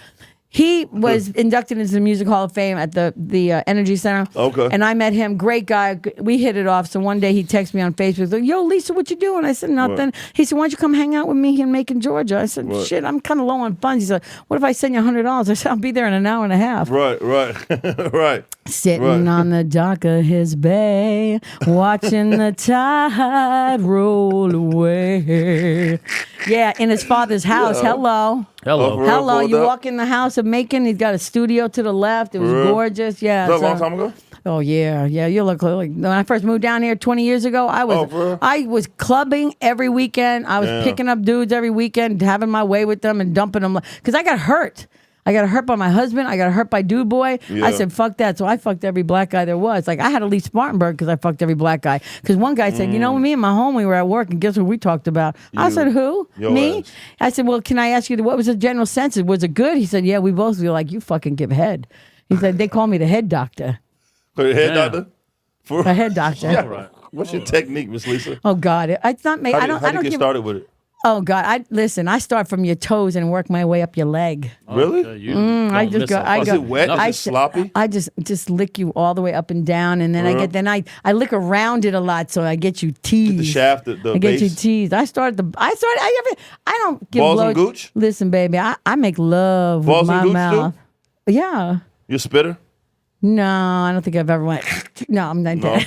He was inducted into the Music Hall of Fame at the Energy Center. Okay. And I met him. Great guy. We hit it off. So one day he texted me on Facebook. Like, "Yo, Lisa, what you doing?" I said, "Nothing." Right. He said, "Why don't you come hang out with me here in Macon, Georgia?" I said, Right. "Shit, I'm kind of low on funds." He said, "What if I send you $100?" I said, "I'll be there in an hour and a half." Right. Right. Sitting on the dock of his bay, watching the tide roll away. Yeah, in his father's house. Hello. Hello. Real Hello. pulled You up? walk in the house of Macon, he's got a studio to the left. It was Real? gorgeous. Yeah. Was that a long so- time ago? Oh yeah, yeah. You look like when I first moved down here 20 years ago. Oh, for real? I was clubbing every weekend. I was Damn. picking up dudes every weekend, having my way with them and dumping them because I got hurt. I got hurt by my husband. I got hurt by Dude Boy. Yeah. I said, "Fuck that." So I fucked every black guy there was. Like I had to leave Spartanburg because I fucked every black guy. Because one guy said, "You know, me and my homie were at work, and guess what we talked about?" I You. said, "Who? Your Me?" ass. I said, "Well, can I ask you what was the general census? Was it good?" He said, "Yeah." We both were like, "You fucking give head." He said, "They call me the head doctor." For your head Damn. doctor? For A head doctor. Yeah. What's your technique, Miss Lisa? Oh God, it's not me. How I do don't. how I do don't you get give. started with it? Oh God, I start from your toes and work my way up your leg. Really? I just go. I Is go. it wet? I Is it sloppy? I just lick you all the way up and down, and then I lick around it a lot, so I get you teased. The shaft, the I get you base? teased. I don't give Balls blow. and gooch? Listen, baby, I make love Balls with and my gooch, mouth. Yeah. You a spitter? No, I don't think I've ever went. No, I'm not. No.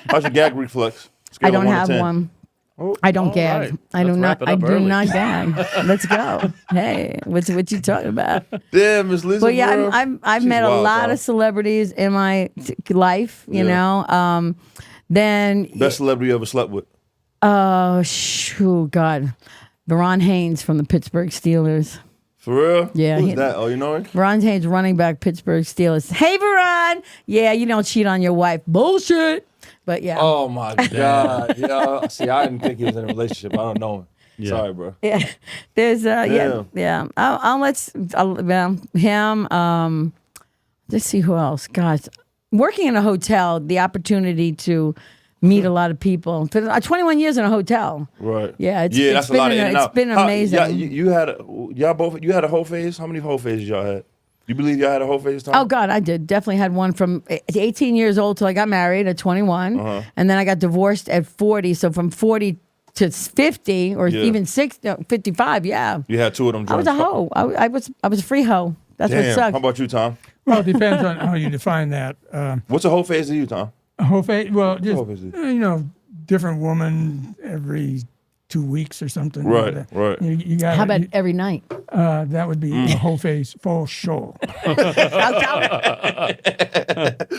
How's your gag reflex? Scale I of don't 1 to have 10. one. Oh, I don't all gag. right. I do Let's not. wrap it I up do early. not gag. Let's go. Hey, what you talking about? Damn, Miss Lisa. Well, yeah, bro. I've She's met a wild, lot bro. of celebrities in my life. You Yeah. know. Then Best celebrity you ever slept with? God, Veron Haynes from the Pittsburgh Steelers. For real? Yeah, Who's he- that? Oh, you know him? Veron Haynes, running back, Pittsburgh Steelers. Hey, Veron. Yeah, you don't cheat on your wife. Bullshit. But yeah. Oh my God! Yeah. See, I didn't think he was in a relationship. I don't know him. Yeah. Sorry, bro. Yeah, there's Damn. yeah. Him. Let's see who else. Gosh, working in a hotel, the opportunity to meet a lot of people. For 21 years in a hotel. Right. Yeah, it's that's been a lot of in and it's out. been amazing. Yeah, you had you had a whole phase. How many whole phases y'all had? You believe y'all had a whole phase, Tom? Oh God, I did. Definitely had one from 18 years old till I got married at 21, and then I got divorced at 40. So from 40 to 50 or Yeah. even 55. Yeah, You had two of them. I was a joints. hoe. I was a free hoe. That's what Damn. sucked. How about you, Tom? Well, it depends on how you define that. What's a whole phase to you, Tom? A whole phase, well, just, whole phase? different woman every 2 weeks or something. Right, Like that. right. You got How about every night? that would be a whole phase for sure.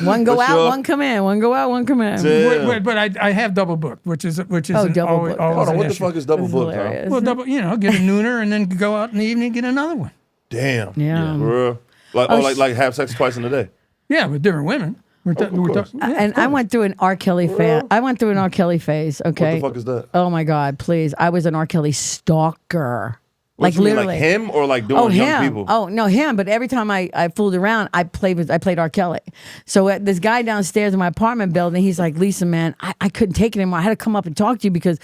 One go For out, sure. one come in. One go out, one come in. Damn. But I have double booked, which is double always, booked. always Hold on, an what the issue. fuck is double That's book, Tom? hilarious. Well, double, get a nooner and then go out in the evening and get another one. Damn. Yeah. For real? Like, like have sex twice in a day. Yeah, with different women. We're course. yeah, And I went through an R. Kelly phase. I went through an R. Kelly phase. Okay. What the fuck is that? Oh my God, please! I was an R. Kelly stalker. What Like you mean, literally. like him or like doing Oh, young him. people? Oh, no, him. But every time I fooled around, I played R. Kelly. So this guy downstairs in my apartment building, he's like, "Lisa, man, I couldn't take it anymore. I had to come up and talk to you because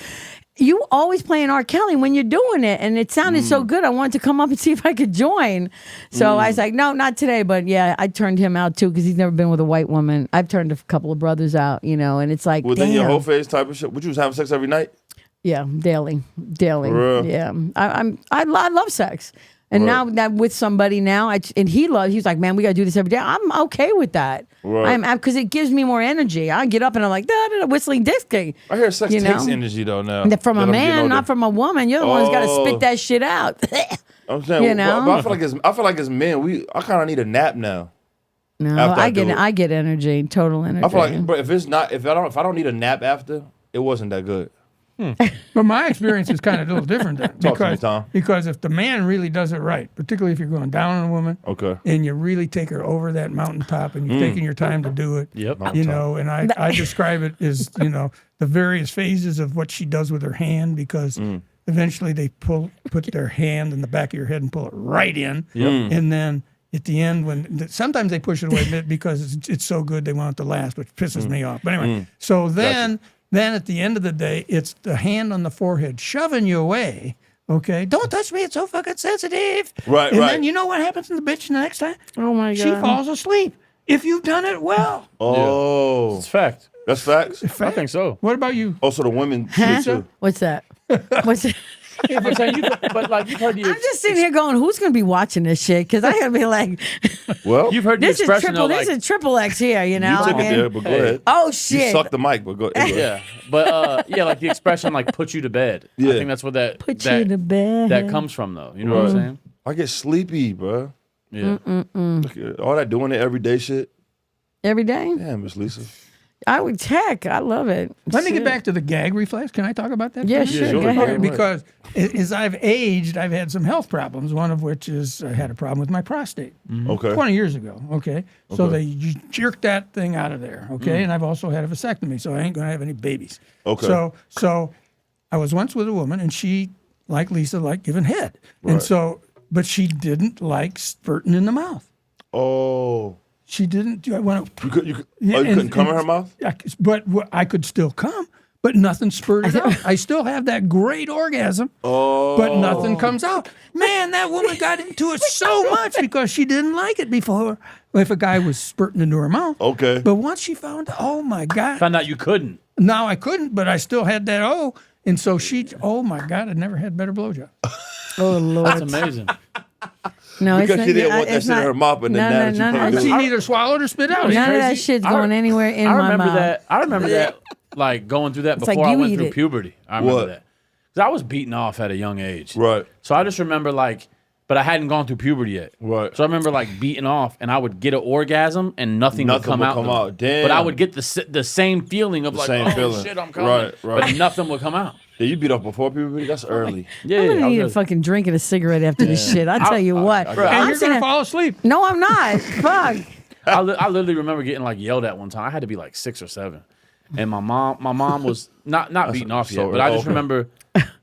you always playing R. Kelly when you're doing it. And it sounded so good. I wanted to come up and see if I could join. So I was like, no, not today. But yeah, I turned him out too because he's never been with a white woman. I've turned a couple of brothers out, and it's like, Within damn. your whole phase type of shit? Would you was having sex every night? Yeah, daily. For real? Yeah, I love sex, and Right. now that with somebody now, he's like, man, we gotta do this every day. I'm okay with that. Right. Because it gives me more energy. I get up and I'm like, whistling disco. I hear sex You takes know? energy though now. And from that a I'm getting man, older. not from a woman. You're the one who's got to Oh. spit that shit out. I'm saying, you know? but I feel like as men, I kind of need a nap now. No, After I do it. I get energy, total energy. I feel like, bro, if I don't need a nap after, it wasn't that good. But my experience is kind of a little different then. Talk to me, Tom. Because if the man really does it right, particularly if you're going down on a woman, Okay. and you really take her over that mountaintop and you're taking your time to do it, Yep. you know, and I describe it as, you know, the various phases of what she does with her hand, because eventually they put their hand in the back of your head and pull it right in. And then at the end, sometimes they push it away a bit because it's so good they want it to last, which pisses me off. But anyway, so then at the end of the day, it's the hand on the forehead shoving you away. Okay, don't touch me. It's so fucking sensitive. Right, and right. then you know what happens to the bitch the next time? Oh my God. She falls asleep. If you've done it well. Oh, It's fact. that's facts. I think so. What about you? Also, the women shit too. What's that? What's that? But you've heard the I'm just sitting here going, who's going to be watching this shit? Because I got to be like, Well, you've heard the this is expression triple. though, This like, is triple X here. You know. you took I it mean, there, but go ahead. oh You shit! sucked the mic, but go ahead. yeah, but yeah, like the expression like "put you to bed." Yeah. I think that's what that Put that, you to bed. that comes from, though. You know what I'm saying? I get sleepy, bro. Yeah. All that doing it everyday shit. Every day. Damn, Miss Lisa. I would check. I love it. Let me Shit. get back to the gag reflex. Can I talk about that? Yeah, for a sure. minute? Go sure. ahead. Because as I've aged, I've had some health problems. One of which is I had a problem with my prostate Okay. 20 years ago. Okay, so Okay. they jerked that thing out of there. Okay, and I've also had a vasectomy, so I ain't gonna have any babies. Okay. So I was once with a woman, and she, like Lisa, liked giving head, and Right. so, but she didn't like spurting in the mouth. Oh, She didn't. I went. you couldn't come in her mouth? But I could still come, but nothing spurted out. I still have that great orgasm, but nothing comes out. Man, that woman got into it so much because she didn't like it before if a guy was spurting into her mouth. Okay. But once she found, oh my God, Found out you couldn't. now I couldn't, but I still had that and so oh my God, I never had better blowjob. Oh Lord. That's amazing. No, Because it's she not, didn't want that it's shit in not- her mouth, and then now that you none put of it that She in- neither swallowed or spit out. None of that Crazy. shit's I going anywhere in I my remember mouth. that. I remember that, like going through that like before I you went eat through it. puberty. I remember What? that because I was beaten off at a young age. Right. So I just remember like, but I hadn't gone through puberty yet. Right. So I remember like beating off, and I would get an orgasm, and nothing would come out. though. Damn. But I would get the same feeling of like, same oh feeling. shit, I'm coming. Right, right. But nothing would come out. Yeah, you beat up before puberty? That's early. Yeah, I'm gonna I need a was- fucking drink and a cigarette after this shit. I tell you what. bro, And I'm you're sitting gonna there- fall asleep. No, I'm not. Fuck. I literally remember getting like yelled at one time. I had to be like 6 or 7, and my mom was not beating off so yet, but I just okay. remember,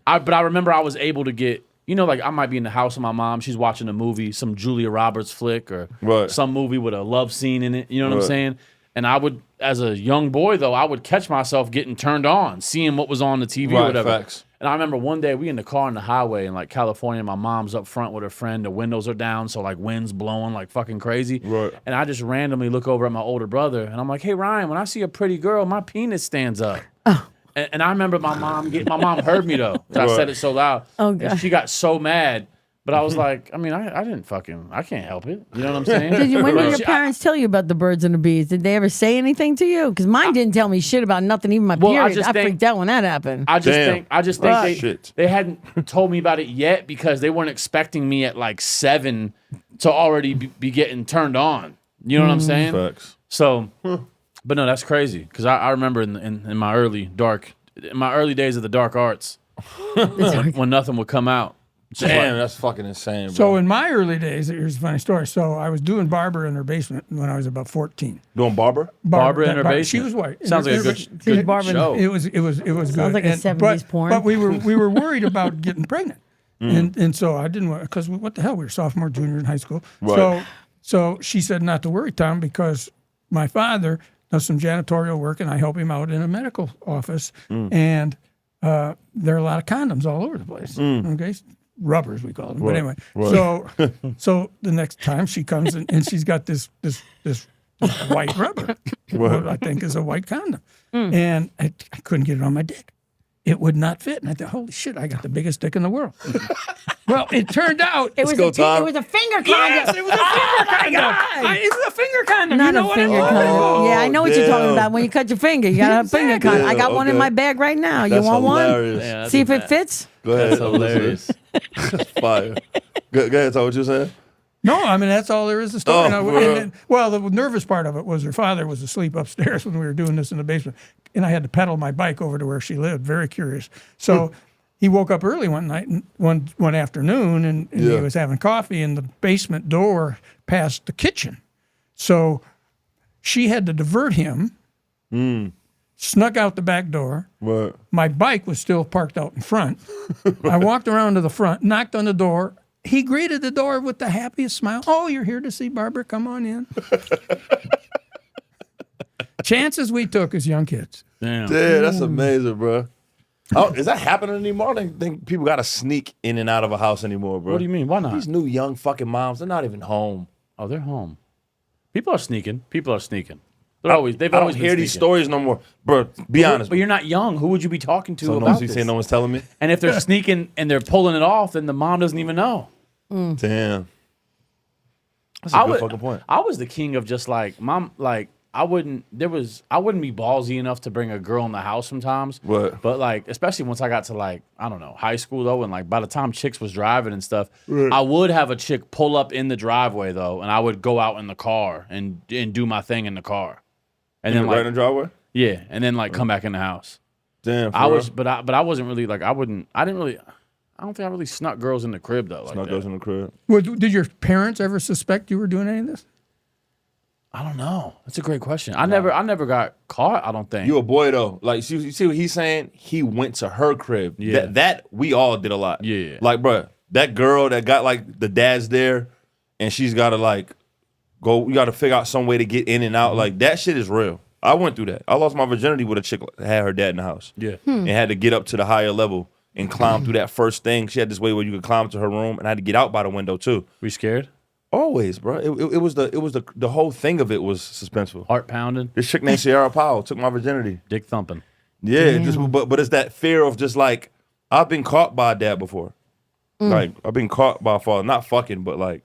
I remember I was able to get, you know, like I might be in the house with my mom. She's watching a movie, some Julia Roberts flick or Right. some movie with a love scene in it. You know what I'm Right. saying? And I would, as a young boy though, I would catch myself getting turned on, seeing what was on the TV or Right, whatever. facts. And I remember one day we in the car on the highway in like California. My mom's up front with her friend. The windows are down, so like wind's blowing like fucking crazy. Right. And I just randomly look over at my older brother, and I'm like, "Hey Ryan, when I see a pretty girl, my penis stands up." And I remember my mom heard me though. 'Cause I said it so loud. Oh, And God. she got so mad. But I was like, I mean, I can't help it. You know what I'm saying? When But did your parents tell you about the birds and the bees? Did they ever say anything to you? Because mine didn't tell me shit about nothing, even my Well, I period. just I think- freaked out when that happened. I Damn. just think Shit. they hadn't told me about it yet because they weren't expecting me at like 7 to already be getting turned on. You know what I'm saying? Facts. So, but no, that's crazy because I remember in my early days of the dark arts when nothing would come out. Damn, that's fucking insane, bro. So in my early days, here's a funny story. So I was doing Barbara in her basement when I was about 14. Doing barber? Barbara in her basement. She was white. Sounds like a good Barbara- show. It was good. like a 70s porn. But we were worried about getting pregnant, and so I didn't want, because what the hell, we were sophomore, junior in high school. Right. So she said not to worry, Tom, because my father does some janitorial work, and I help him out in a medical office, and there are a lot of condoms all over the place. Okay. Rubbers, we call them. But anyway, so the next time she comes in, and she's got this white rubber, what I think is a white condom, and I couldn't get it on my dick. It would not fit, and I thought, holy shit, I got the biggest dick in the world. Well, it turned out It was go, a Tom. it was a finger condom. yes, it was a finger condom. It was a finger condom. Not you know a what finger it was? condom. Yeah, I know what you're talking damn. about. When you cut your finger, you got a finger Exactly. condom. I got one in okay. my bag right now. You That's want hilarious. one? Yeah, that's See if a it fits. Go ahead. That's hilarious. Fire. Go ahead, Tom, what you saying? No, I mean, that's all there is to the story. Oh, No, bro. and then- well, the nervous part of it was her father was asleep upstairs when we were doing this in the basement. And I had to pedal my bike over to where she lived. Very curious. So he woke up early one night, one afternoon, and he Yeah. was having coffee, and the basement door passed the kitchen. So she had to divert him, snuck out the back door. Right. My bike was still parked out in front. I walked around to the front, knocked on the door. He greeted the door with the happiest smile. Oh, you're here to see Barbara? Come on in. Chances we took as young kids. Damn. Yeah, that's amazing, bro. Oh, is that happening anymore? I don't think people got to sneak in and out of a house anymore, bro. What do you mean? Why not? These new young fucking moms, they're not even home. Oh, they're home. People are sneaking. They've always I always don't been hear these sneaking. stories no more, bro. Be honest. But you're not young. Who would you be talking to So no about one's this? saying no one's telling me. And if they're sneaking and they're pulling it off, then the mom doesn't even know. Damn. That's a good fucking point. I was the king of just like mom. Like I wouldn't be ballsy enough to bring a girl in the house sometimes. Right. But like, especially once I got to like, I don't know, high school though, and like by the time chicks was driving and stuff, I would have a chick pull up in the driveway though, and I would go out in the car and do my thing in the car. And then Right in like, the driveway. yeah, and then like come back in the house. Damn. For I real? was, but I wasn't really like, I don't think I really snuck girls in the crib though. Like Not that. goes in the crib. Well, did your parents ever suspect you were doing any of this? I don't know. That's a great question. I never got caught. I don't think. You a boy though. Like you see what he's saying? He went to her crib. Yeah. That we all did a lot. Yeah. Like, bro, that girl that got like the dad's there and she's gotta like go, you gotta figure out some way to get in and out. Like that shit is real. I went through that. I lost my virginity with a chick that had her dad in the house. Yeah. And had to get up to the higher level and climb through that first thing. She had this way where you could climb to her room, and I had to get out by the window too. We scared? Always, bro. It was the whole thing of it was suspenseful. Heart pounding, This chick named Sierra Powell took my virginity. dick thumping. Yeah, but it's that fear of just like I've been caught by a dad before. Like I've been caught by a father, not fucking, but like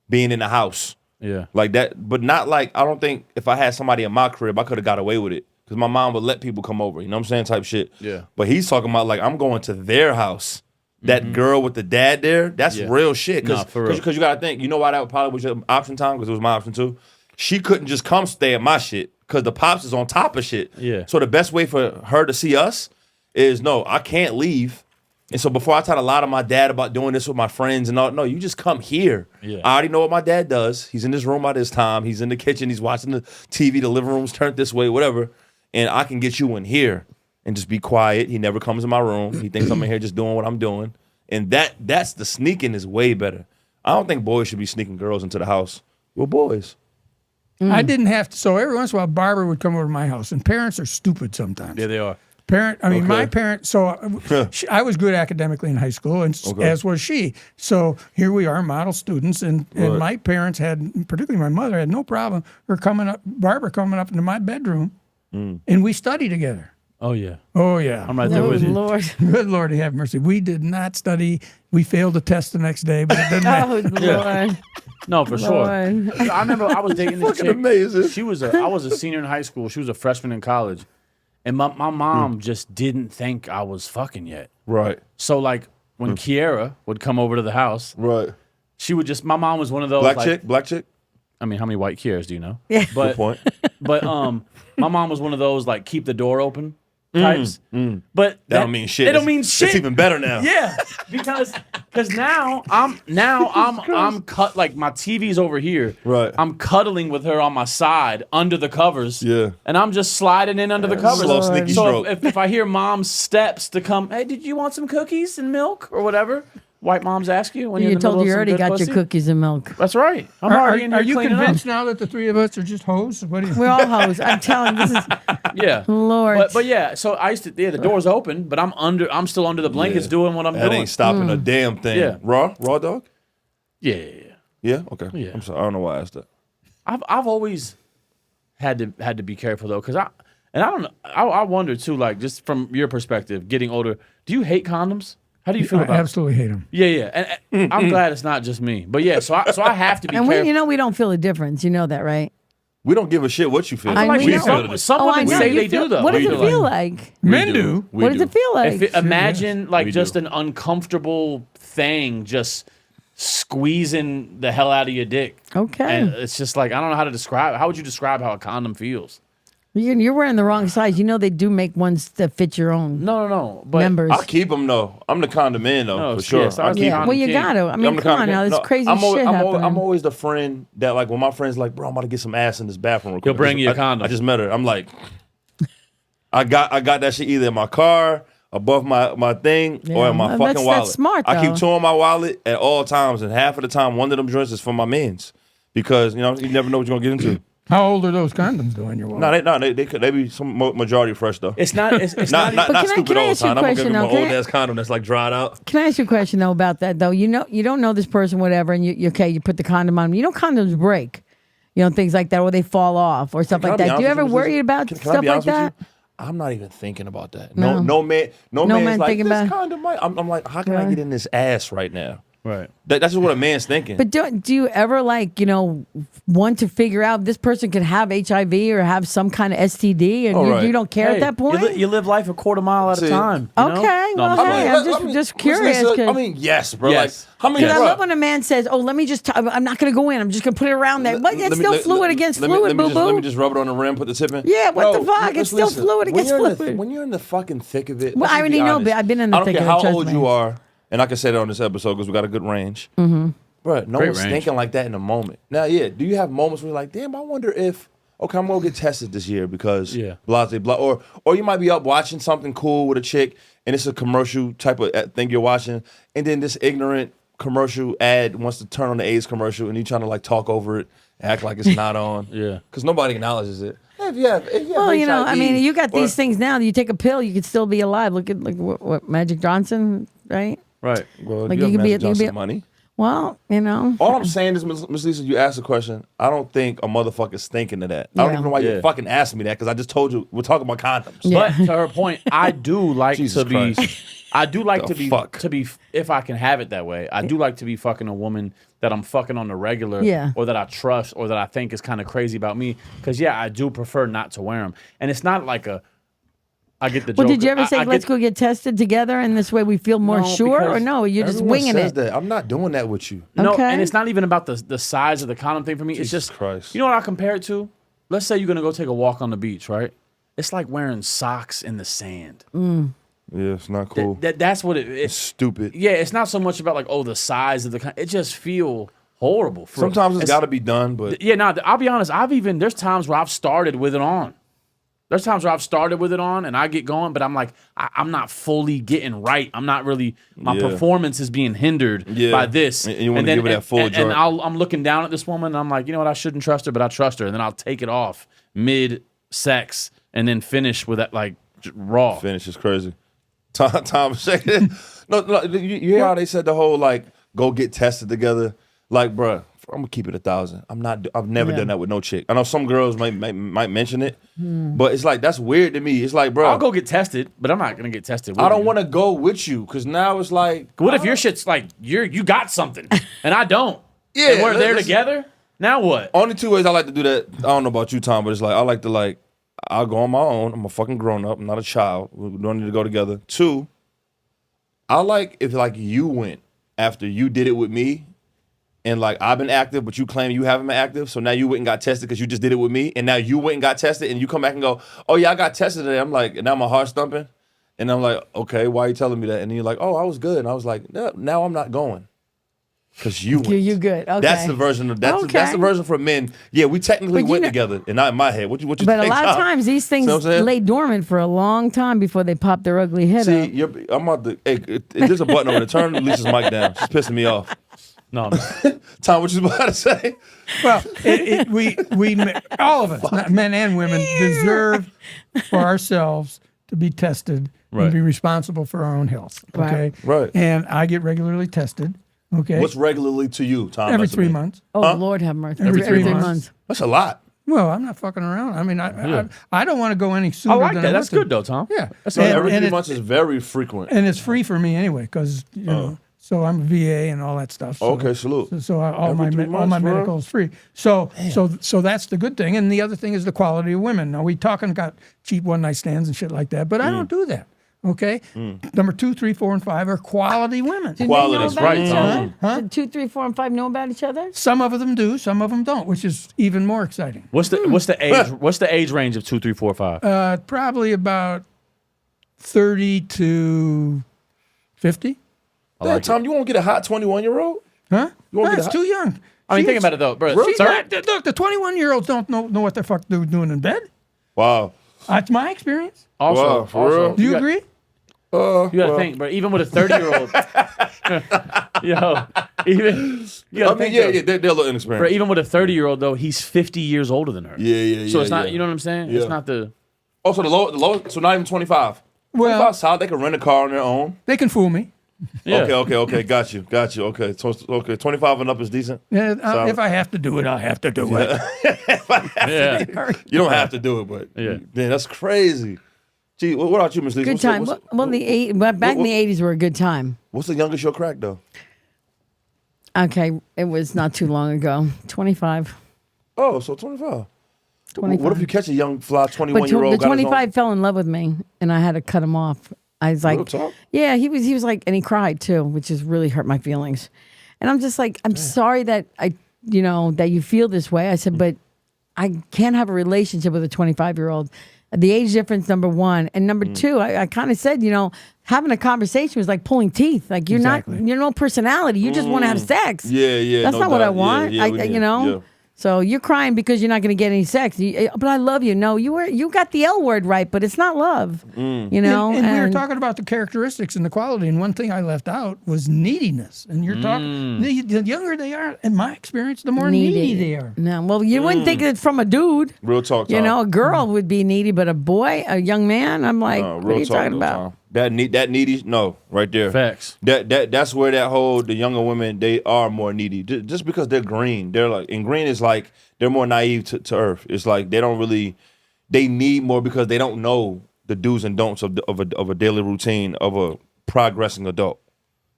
being in the house. Yeah. Like that, but not like, I don't think if I had somebody in my crib, I could have got away with it. Because my mom would let people come over, you know what I'm saying, type shit. Yeah. But he's talking about like, I'm going to their house. That girl with the dad there, that's Yeah. real shit. Nah, for real. Because you got to think, you know why that probably was your option time? Because it was my option too. She couldn't just come stay at my shit because the pops is on top of shit. Yeah. So the best way for her to see us is, no, I can't leave. And so before I try to lie to my dad about doing this with my friends and all, no, you just come here. Yeah. I already know what my dad does. He's in this room by this time. He's in the kitchen. He's watching the TV. The living room's turned this way, whatever. And I can get you in here and just be quiet. He never comes in my room. He thinks I'm in here just doing what I'm doing. And that's the sneaking is way better. I don't think boys should be sneaking girls into the house. We're boys. I didn't have to. So every once in a while, Barbara would come over to my house, and parents are stupid sometimes. Yeah, they are. My parents, I was good academically in high school, and as was she. So here we are, model students, and my parents had, particularly my mother, had no problem Barbara coming up into my bedroom, and we studied together. Oh yeah. Oh, yeah. I'm right there Oh, with you. Lord. Good Lord, have mercy. We did not study. We failed the test the next day, but it didn't matter. Oh, Lord. No, for sure. Lord. I remember I was dating this Fucking chick. amazing. I was a senior in high school. She was a freshman in college, and my mom just didn't think I was fucking yet. Right. So like when Kiara would come over to the house, Right. she would just. My mom was one of those Black chick? I mean, how many white Kiaras do you know? Yeah. But Good point. But my mom was one of those like keep the door open types. But That don't mean shit. It don't mean shit. It's even better now. Yeah, because now I'm cut like my TV's over here. Right. I'm cuddling with her on my side under the covers. Yeah. And I'm just sliding in under the covers. Slow, sneaky so stroke. if I hear mom's steps to come, hey, did you want some cookies and milk or whatever? White moms ask you when you're You in the middle told you of some already good got pussy. your cookies and milk. That's right. I'm already in here Are you cleaning convinced up. now that the three of us are just hoes? What do you We're all hoes. I'm telling you, this is Yeah. Lord. But yeah, so I used to the door's open, but I'm still under the blankets doing what I'm That doing. ain't stopping a damn thing. Yeah. Raw dog? Yeah. Yeah? Okay. Yeah. I'm sorry. I don't know why I asked that. I've always had to be careful though, because I don't know. I wonder too, like just from your perspective, getting older, do you hate condoms? How do you feel I about it? absolutely hate them. Yeah. And I'm glad it's not just me. But yeah, so I have to be and careful. we don't feel the difference. You know that, right? We don't give a shit what you feel. I like mean, we we feel don't- it. some I women know. say You they feel- do though. What does We it do. feel like? Men do. What does it feel like? Imagine like We just do. an uncomfortable thing just squeezing the hell out of your dick. Okay. And it's just like, I don't know how to describe it. How would you describe how a condom feels? You're wearing the wrong size. You know they do make ones that fit your own No. But members. I'll keep them though. I'm the condom man though, for sure. yes, I'll I'll keep keep Yeah, condom well, you king. got to. I mean, I'm the come on condom now. man. This No, crazy I'm shit happening. I'm always the friend that, like, when my friend's like, bro, I'm about to get some ass in this bathroom real quick. He'll bring you a condom. I just met her. I'm like, I got that shit either in my car, above my thing, or in my Yeah, fucking that's wallet. smart, I keep though. two in my wallet at all times, and half of the time, one of them joints is for my mans. Because, you know, you never know what you're going to get into. How old are those condoms though in your wallet? They be some majority fresh though. It's not. It's not not. But stupid can I old ask you a time. I'm gonna question, give you my okay? old ass condom that's like dried out. Can I ask you a question though about that though? You know, you don't know this person, whatever, and you put the condom on them. You know, condoms break, things like that, or they fall off, or stuff Can I like be that. Do you honest ever with you? worry about Can I stuff be like honest with that? you? I'm not even thinking about that. No. No man's man like, thinking this about- condom might. I'm like, how can I Right. get in this ass right now? Right. That's just what a man's thinking. But do you ever want to figure out this person could have HIV or have some kind of STD, and All right. you don't care at that point? You live life a quarter mile at See. a time. You know? Okay, No, well, I'm hey, just I'm just curious. Listen, 'cause- I mean, yes, bro. Yes. Like, how many? Because I bro, love when a man says, "Oh, let me just. I'm not going to go in. I'm just going to put it around there." But it's let me- still let- fluid let- against let me- fluid, boo Let me boo. just rub it on the rim, put the tip in. Yeah, what the Bro, fuck? It's still listen, fluid against when you're fluid. when you're in the fucking thick of it, Well, let's I just already be know, honest. but I've been in the I don't thick care of it, how trust old me. you are, and I can say that on this episode because we got a good range. Mm-hmm. Bro, no Great one's range. thinking like that in a moment. Now, yeah, do you have moments where you're like, damn, I wonder if, okay, I'm gonna get tested this year because blah, blah, blah. Or you might be up watching something cool with a chick and it's a commercial type of thing you're watching, and then this ignorant commercial ad wants to turn on the AIDS commercial and you trying to like talk over it, act like it's not on. Yeah. Because nobody acknowledges it. If you have Well, I HIV, mean, you got or- these things now. You take a pill, you could still be alive. Look at what Magic Johnson, right? Right. Well, Like, you you have could be- Magic you could be- Johnson money. Well, All I'm saying is, Miss Lisa, you asked a question. I don't think a motherfucker's thinking of that. I don't Yeah. even know why you Yeah. fucking asked me that because I just told you we're talking about condoms. Yeah. But to her point, I do like Jesus to be. Christ. I do like The to be fuck? if I can have it that way. I do like to be fucking a woman that I'm fucking on the regular, Yeah. or that I trust, or that I think is kind of crazy about me. Because I do prefer not to wear them, and it's not like I get the joke. Well, did you ever say, I "Let's go get tested together," and this way we feel more No, sure, or because no? You're just Everyone winging says it. that. I'm not doing that with you. No, Okay. and it's not even about the size of the condom thing for me. It's Jesus just Christ. You know what I compare it to? Let's say you're gonna go take a walk on the beach, right? It's like wearing socks in the sand. Yeah, it's not cool. That's what it's it's. stupid. Yeah, it's not so much about like the size of the. It just feel horrible. Sometimes it's got to be done, but Yeah, no, I'll be honest. There's times where I've started with it on. There's times where I've started with it on and I get going, but I'm like, I'm not fully getting right. I'm not really, my Yeah. performance is being hindered Yeah. by this. And you wanna give it that full and joint. I'm looking down at this woman and I'm like, you know what? I shouldn't trust her, but I trust her. And then I'll take it off mid-sex and then finish with that like raw. finish is crazy. Tom shaking. No, you hear how they said the whole like go get tested together? Like, bruh, I'm gonna keep it 1,000. I've never Yeah. done that with no chick. I know some girls might mention it, but it's like that's weird to me. It's like, bro, I'll go get tested, but I'm not gonna get tested with I don't you. want to go with you because now it's like, What if your shit's like you got something and I don't? Yeah, and we're there listen. together. Now what? Only two ways I like to do that. I don't know about you, Tom, but it's like I like to like I'll go on my own. I'm a fucking grown up. I'm not a child. We don't need to go together. Two, I like if like you went after you did it with me, and like I've been active, but you claim you haven't been active. So now you went and got tested because you just did it with me, and now you went and got tested, and you come back and go, "Oh yeah, I got tested today." I'm like, and now my heart's thumping, and I'm like, "Okay, why are you telling me that?" And then you're like, "Oh, I was good," and I was like, "No, now I'm not going." Because you went. You good? Okay. That's the version of that's Okay. the version for men. Yeah, we technically But you went know- together, and not in my head. What you But think? a lot of Tom? times these things See what I'm saying? lay dormant for a long time before they pop their ugly head See, up. I'm about to. Hey, there's a button over there. Turn Lisa's mic down. She's pissing me off. No, Tom, what you about to say? Well, we all of us, not men and women, deserve for ourselves to be tested Right. and be responsible for our own health. Okay, Right. And I get regularly tested. Okay, What's regularly to you, Tom? every That's 3 me. months. Oh Lord, have mercy! Every Every 3 3 months. That's a lot. Well, I'm not fucking around. I mean, I don't want to go any sooner I like than that. I That's want good to. though, Tom. Yeah, So every 3 months is very frequent. and it's free for me anyway because you know. So I'm VA and all that stuff. So, Okay, salute. So all Every my 3 all months, my bro? medical is free. So that's the good thing. And the other thing is the quality of women. Now we talking got cheap one night stands and shit like that, but I don't do that. Okay, number 2, 3, 4, and 5 are quality women. Do they Quality, know that's about right, each Tom. other? Do 2, 3, 4, and 5 know about each other? Some of them do, some of them don't, which is even more exciting. What's the age range of 2, 3, 4, 5? Probably about 30 to 50. Damn, Tom, you won't get a hot 21-year-old? Huh? You won't get That's a- too young. I mean, think She's- about it though, bro. she's Thirty- not- look, the 21-year-olds don't know what the fuck they're doing in bed. Wow. That's my experience. Also, Wow, for real? Do you agree? You gotta think, bro. Even with a 30-year-old, yo, even you gotta I mean, think, yeah, though, yeah, they're a little bro. inexperienced. Even with a 30-year-old though, he's 50 years older than her. Yeah. So it's not, yeah. you know what I'm saying? Yeah. It's not the. Oh, so the low, so not even 25. Well- 25 solid, they can rent a car on their own. They can fool me. Yeah. Okay, got you. Okay, so, 25 and up is decent. Yeah, Solid. if I have to do it, I have to do it. Yeah. You don't have to do it, but Yeah. man, that's crazy. Gee, what about you, Miss Lisa? Good time. Well, back in the 80s were a good time. What's the youngest you'll crack though? Okay, it was not too long ago. 25. Oh, so 25. 25. What if you catch a young fly But 21-year-old? the 25 fell in love with me, and I had to cut him off. I was Real like, talk? yeah, he was like, and he cried too, which just really hurt my feelings. And I'm just like, I'm sorry that that you feel this way. I said, but I can't have a relationship with a 25-year-old. The age difference, number one, and number two, I kind of said, having a conversation was like pulling teeth. Like you're Exactly. you're no personality. You just want to have sex. Yeah. That's no not what I doubt. want. Yeah, yeah. So you're crying because you're not going to get any sex. But I love you. No, you got the L word right, but it's not love. Mm. And we were talking about the characteristics and the quality, and one thing I left out was neediness. And you're talking, the younger they are, in my experience, the more needy they are. No, well, you wouldn't think it from a dude. Real talk, Tom. A girl would be needy, but a boy, a young man, I'm like, No, what real are you talk, talking though, about? Tom. That needy, no, right there. Facts. That's where the younger women, they are more needy. Just because they're green, and green is like they're more naive to earth. It's like they need more because they don't know the do's and don'ts of a daily routine of a progressing adult.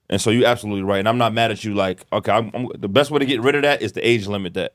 And so you're absolutely right. And I'm not mad at you. Like, okay, I'm the best way to get rid of that is to age limit that.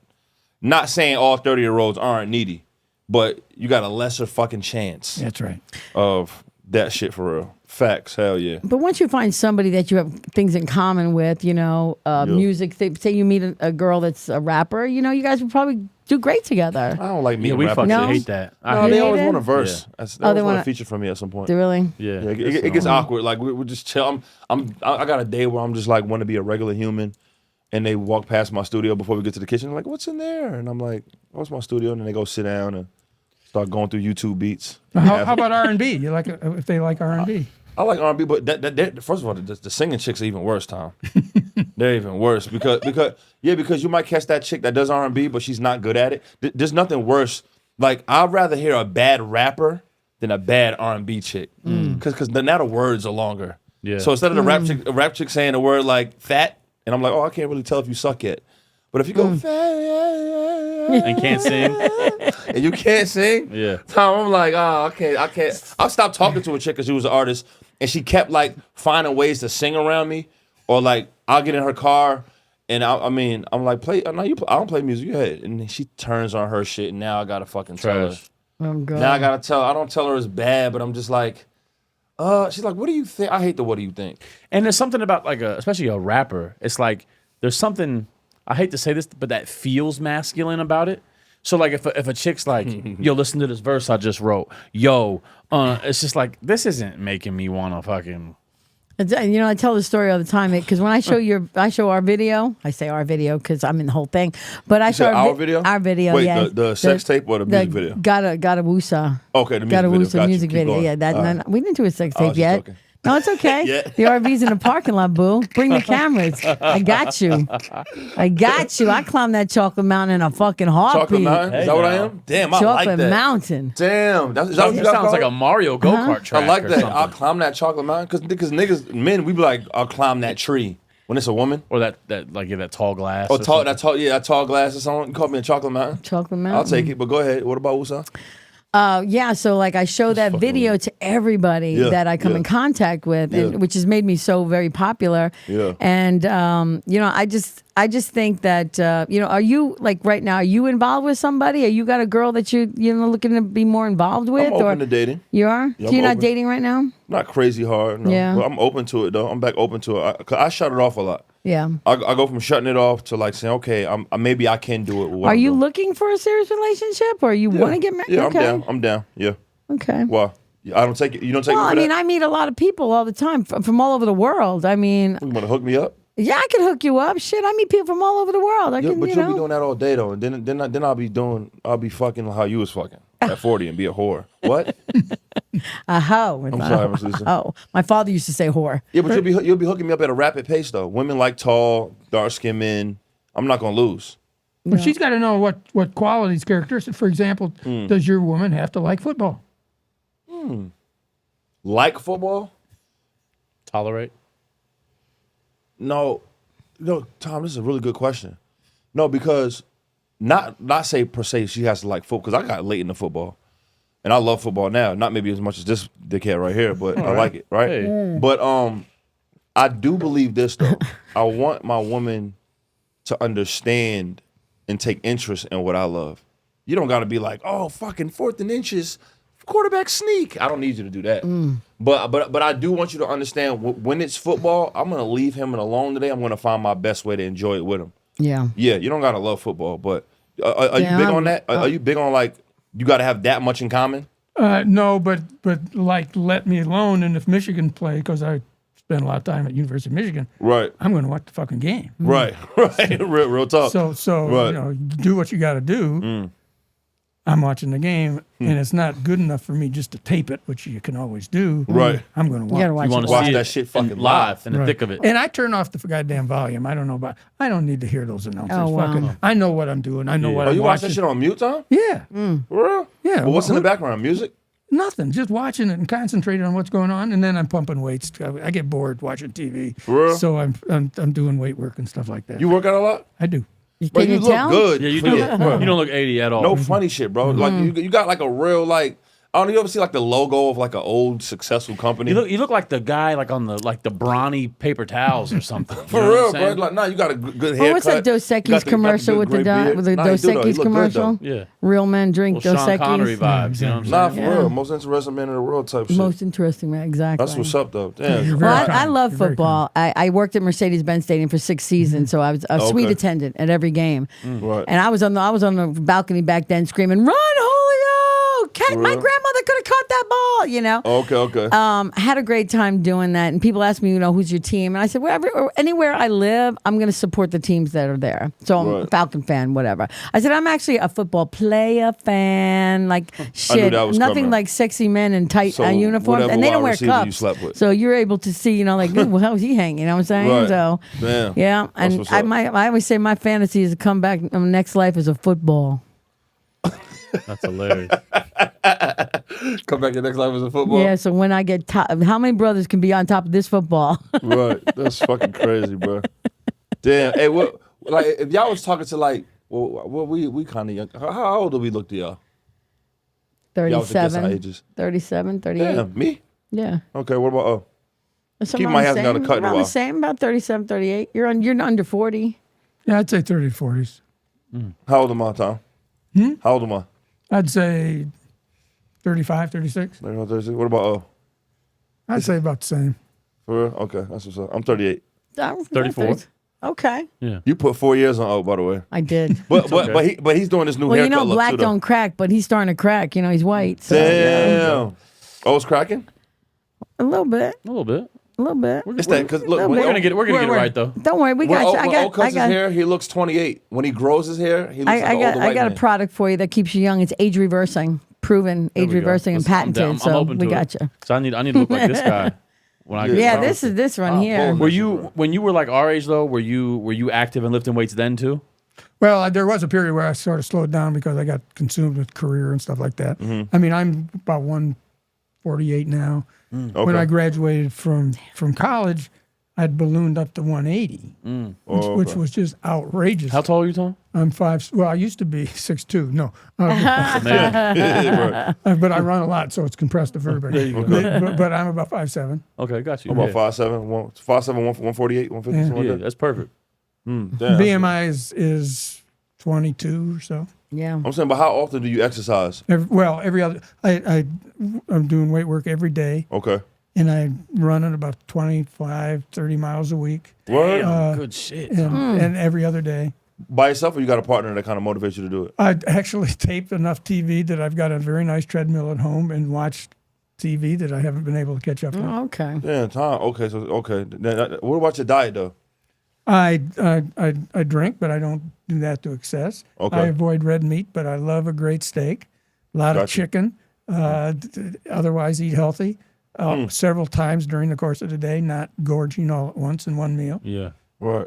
Not saying all 30-year-olds aren't needy, but you got a lesser fucking chance That's right. of that shit for real. Facts, hell yeah. But once you find somebody that you have things in common with, music, say you meet a girl that's a rapper, you guys would probably do great together. I don't like Yeah, meeting we rappers. fucking No? hate that. No, You they hate always it? want a verse. Yeah. They always want wanna- a feature from me at some point. Do really? Yeah. Yeah, it gets awkward. Like we just chill. I got a day where I'm just like want to be a regular human, and they walk past my studio before we get to the kitchen. They're like, what's in there? And I'm like, oh, it's my studio. And then they go sit down and start going through YouTube beats. How about R&B? You like if they like R&B? I like R&B, but that first of all, the singing chicks are even worse, Tom. They're even worse because you might catch that chick that does R&B, but she's not good at it. There's nothing worse. Like I'd rather hear a bad rapper than a bad R&B chick, because now the words are longer. Yeah. So instead of the rap chick saying the word like fat, and I'm like, oh, I can't really tell if you suck yet. But if you go fat And can't sing. and you can't sing, Yeah. Tom, I'm like, oh, I can't. I'll stop talking to a chick because she was an artist, and she kept like finding ways to sing around me, or like I'll get in her car, and I'm like, play. No, I don't play music. You ahead, and then she turns on her shit, and now I gotta fucking tell her. Trash. Oh, God. Now I gotta tell. I don't tell her it's bad, but I'm just like, she's like, what do you think? I hate the what do you think? And there's something about especially a rapper. It's like there's something. I hate to say this, but that feels masculine about it. So like if a chick's like, yo, listen to this verse I just wrote. Yo, it's just like this isn't making me want to fucking. I tell the story all the time because when I show our video. I say our video because I'm in the whole thing. But I show our video. Our video. Wait, yeah. the sex tape or the music video? Gotta Woosa. Okay, the music Gotta video. Woosa Got you. music Keep video. going. Yeah, that. All right. No, we didn't do a sex I was tape just yet. joking. No, it's okay. Yeah. The RV's in the parking lot, boo. Bring the cameras. I got you. I climbed that chocolate mountain in a fucking heartbeat. Chocolate Mountain? Is that what I am? Damn, I Chocolate like that. Mountain. Damn, is that what you That got sounds like a called? Mario go kart track. I like or that. something. I'll climb that chocolate mountain because niggas, men, we be like, I'll climb that tree when it's a woman. Or that tall glass. Oh, or something. that tall glass or something. You call me a chocolate mountain. Chocolate Mountain. I'll take it, but go ahead. What about Wusa? Yeah, so like I show that video to everybody Yeah, that I come yeah. in contact with, and, which has made me so very popular. Yeah. And you know, I just think that you know, are you like right now? Are you involved with somebody? Are you got a girl that you know looking to be more involved with? I'm open to dating. You are? Yeah, So you're I'm not open. dating right now? Not crazy hard. No. Yeah. But I'm open to it though. I'm back open to it. 'Cause I shut it off a lot. Yeah. I go from shutting it off to like saying, okay, maybe I can do it. With what Are I'm you doing. looking for a serious relationship, or you want to get married? Yeah, Okay. I'm down. Yeah. Okay. Why? I don't take it. You don't take Well, it for I mean, that? I meet a lot of people all the time from all over the world. I mean, You want to hook me up? yeah, I could hook you up. Shit, I meet people from all over the world. I Yeah, can, but you you'll know. be doing that all day though, and then I'll be fucking how you was fucking at 40 and be a whore. What? A hoe. I'm sorry, Miss Lisa. Oh, my father used to say whore. Yeah, but you'll be hooking me up at a rapid pace though. Women like tall, dark skinned men. I'm not gonna lose. But she's got to know what qualities, characteristics. For example, does your woman have to like football? Like football? Tolerate. No, Tom. This is a really good question. No, because not say per se she has to like football. Because I got late into football, and I love football now. Not maybe as much as this dickhead right here, but I like it. Right. Hey. But I do believe this though. I want my woman to understand and take interest in what I love. You don't got to be like, oh, fucking 4th and inches, quarterback sneak. I don't need you to do that. But I do want you to understand when it's football, I'm gonna leave him alone today. I'm gonna find my best way to enjoy it with him. Yeah. Yeah, you don't gotta love football, but are you big on that? Are you big on like you got to have that much in common? No, but like let me alone. And if Michigan play, because I spent a lot of time at University of Michigan, Right. I'm going to watch the fucking game. Right. real talk. So Right. you know, do what you got to do. I'm watching the game, and it's not good enough for me just to tape it, which you can always do. Right. I'm going to You watch. gotta watch You want it. to Watch see that it shit fucking in live in the Right. thick of it. And I turn off the goddamn volume. I don't know about. I don't need to hear those announcers. Oh, wow. Fucking, I know what I'm doing. I know what Oh, I'm you watch watching. that shit on mute, Tom? Yeah, For real? Yeah. Well, what's in the background? Music? nothing. Just watching it and concentrating on what's going on, and then I'm pumping weights. I get bored watching TV, For real? so I'm doing weight work and stuff like that. You work out a lot? I do. Bro, Can you you look tell? good. Yeah, you for do. your- bro. You don't look 80 at all. No funny shit, bro. Like you got like a real like. I don't know. You ever see like the logo of like an old successful company? You look like the guy like on the brawny paper towels or something. You For know what real, I'm bro. saying? Like, nah, you got a good haircut. Well, what's that Dos You got Equis the commercial good with the gray beard. with the Nah, you Dos do, though. You Equis look good, commercial? though. Yeah. Real men drink Well, Dos Sean Connery Equis. vibes. You know what Nah, I'm for saying? real. Most interesting man in the world type shit. Most interesting, man. Exactly. That's what's up, though. Damn. You're Well, very I kind. love You're very football. I worked at Mercedes-Benz Stadium for 6 seasons, so I was a suite Okay. attendant at every game. Right. And I was on the balcony back then screaming, "Run, Julio! My real? grandmother could have caught that ball," you know. Okay. Had a great time doing that, and people ask me, you know, who's your team, and I said, anywhere I live, I'm going to support the teams that are there. So I'm a Right. Falcon fan, whatever. I said I'm actually a football player fan, like shit, that was nothing coming. like sexy men in tight So uniforms, whatever and they don't wide wear receiver you cups. slept with. So you're able to see, you know, like, ooh, how's he hanging? You know what I'm saying? Right. So Damn. yeah, and what's up. I always say my fantasy is to come back next life as a football. That's hilarious. Come back to next life as a football. Yeah, so when I get top, how many brothers can be on top of this football? Right. That's fucking crazy, bro. Damn. Hey, what? Like, if y'all was talking to like, well we kind of young. How old do we look to y'all? Y'all was guessing our 37, ages. 37, 38. Damn. Me? Yeah. Okay. What about? So Keep around my the hands same, down the cut in a around while. the same, about 37, 38. You're under 40. Yeah, I'd say 30 to 40s. How old am I, Tom? How old am I? I'd say 35, 36. What about? I'd say about the same. For real? Okay. That's what's up. I'm 38. 34. Okay. You put 4 years on by the way. I did. But he's doing this new Well, you haircut know, look black too, though. don't crack, but he's starting to crack. You know, he's white. So, Damn. Oh, it's cracking. a little bit. A little bit. A little bit. It's that because look, We're We're gonna get it right though. Don't worry. We got you. I When O cuts his got hair, he looks 28. When he grows his hair, he looks like an older I white got man. a product for you that keeps you young. It's age reversing, proven age we go. reversing and I'm down. patented. So I'm open to we got it. you. So I need to look like this guy when I get Yeah, started. this is this one here. boom. Were you when you were like our age though? Were you active and lifting weights then too? Well, there was a period where I sort of slowed down because I got consumed with career and stuff like that. I mean, I'm about 148 now. When I graduated from college, I'd ballooned up to 180, which was just outrageous. How tall are you, Tom? I'm 5. Well, I used to be 6'2". No, Man. but I run a lot, so it's compressed to vertebrae. There you go. But I'm about 5'7". Okay, got you. I'm about Yeah. 5'7", 148, 150, something Yeah, like that. that's perfect. Damn. BMI is 22 or so. Yeah. I'm saying, but how often do you exercise? Every other. I'm doing weight work every day, Okay. and I run at about 25, 30 miles a week, Word? Good shit. and every other day. By yourself, or you got a partner that kind of motivates you to do it? I actually taped enough TV that I've got a very nice treadmill at home and watch TV that I haven't been able to catch up on. Oh, okay. Yeah, Tom. Okay, so okay. What about your diet though? I drink, but I don't do that to excess. Okay. I avoid red meat, but I love a great steak, a lot of Gotcha. chicken. Otherwise, eat healthy. Several times during the course of the day, not gorging all at once in one meal. Yeah. Right.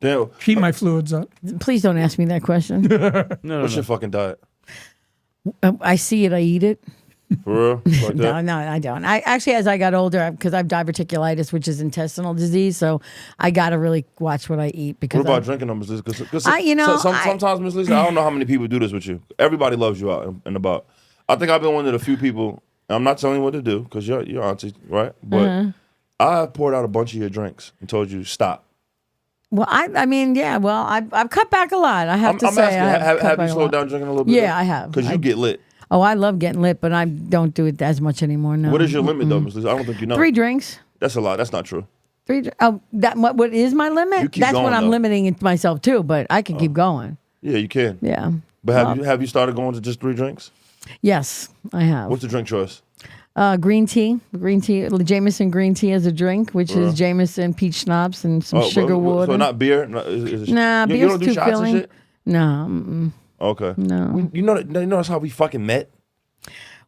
Damn. Keep my fluids up. Please don't ask me that question. No, What's your fucking diet? I see it, I eat it. For real? Like No, that? no, I don't. I actually, as I got older, because I have diverticulitis, which is intestinal disease, so I got to really watch what I eat. Because What about drinking numbers? Because sometimes, Miss Lisa, I don't know how many people do this with you. Everybody loves you out and about. I think I've been one of the few people. I'm not telling you what to do because you're auntie, right? But I poured out a bunch of your drinks and told you stop. Well, I mean, yeah. Well, I've cut back a lot. I have to I'm say, asking, have you slowed down drinking a little bit? Yeah, I have. Because you get lit. Oh, I love getting lit, but I don't do it as much anymore. No. What is your limit though, Miss Lisa? I don't think you know. 3 drinks. That's a lot. That's not true. 3. Oh, that what is my limit? You keep That's going, what I'm though. limiting it myself too. But I can keep going. Yeah, you can. Yeah. But have you started going to just 3 drinks? Yes, I have. What's the drink choice? Green tea, Jameson green tea as a drink, which is Jameson, peach schnapps, and some sugar water. So not beer? No, is Nah, you beer's don't do too shots filling. and shit? No, Okay. no. You know that's how we fucking met?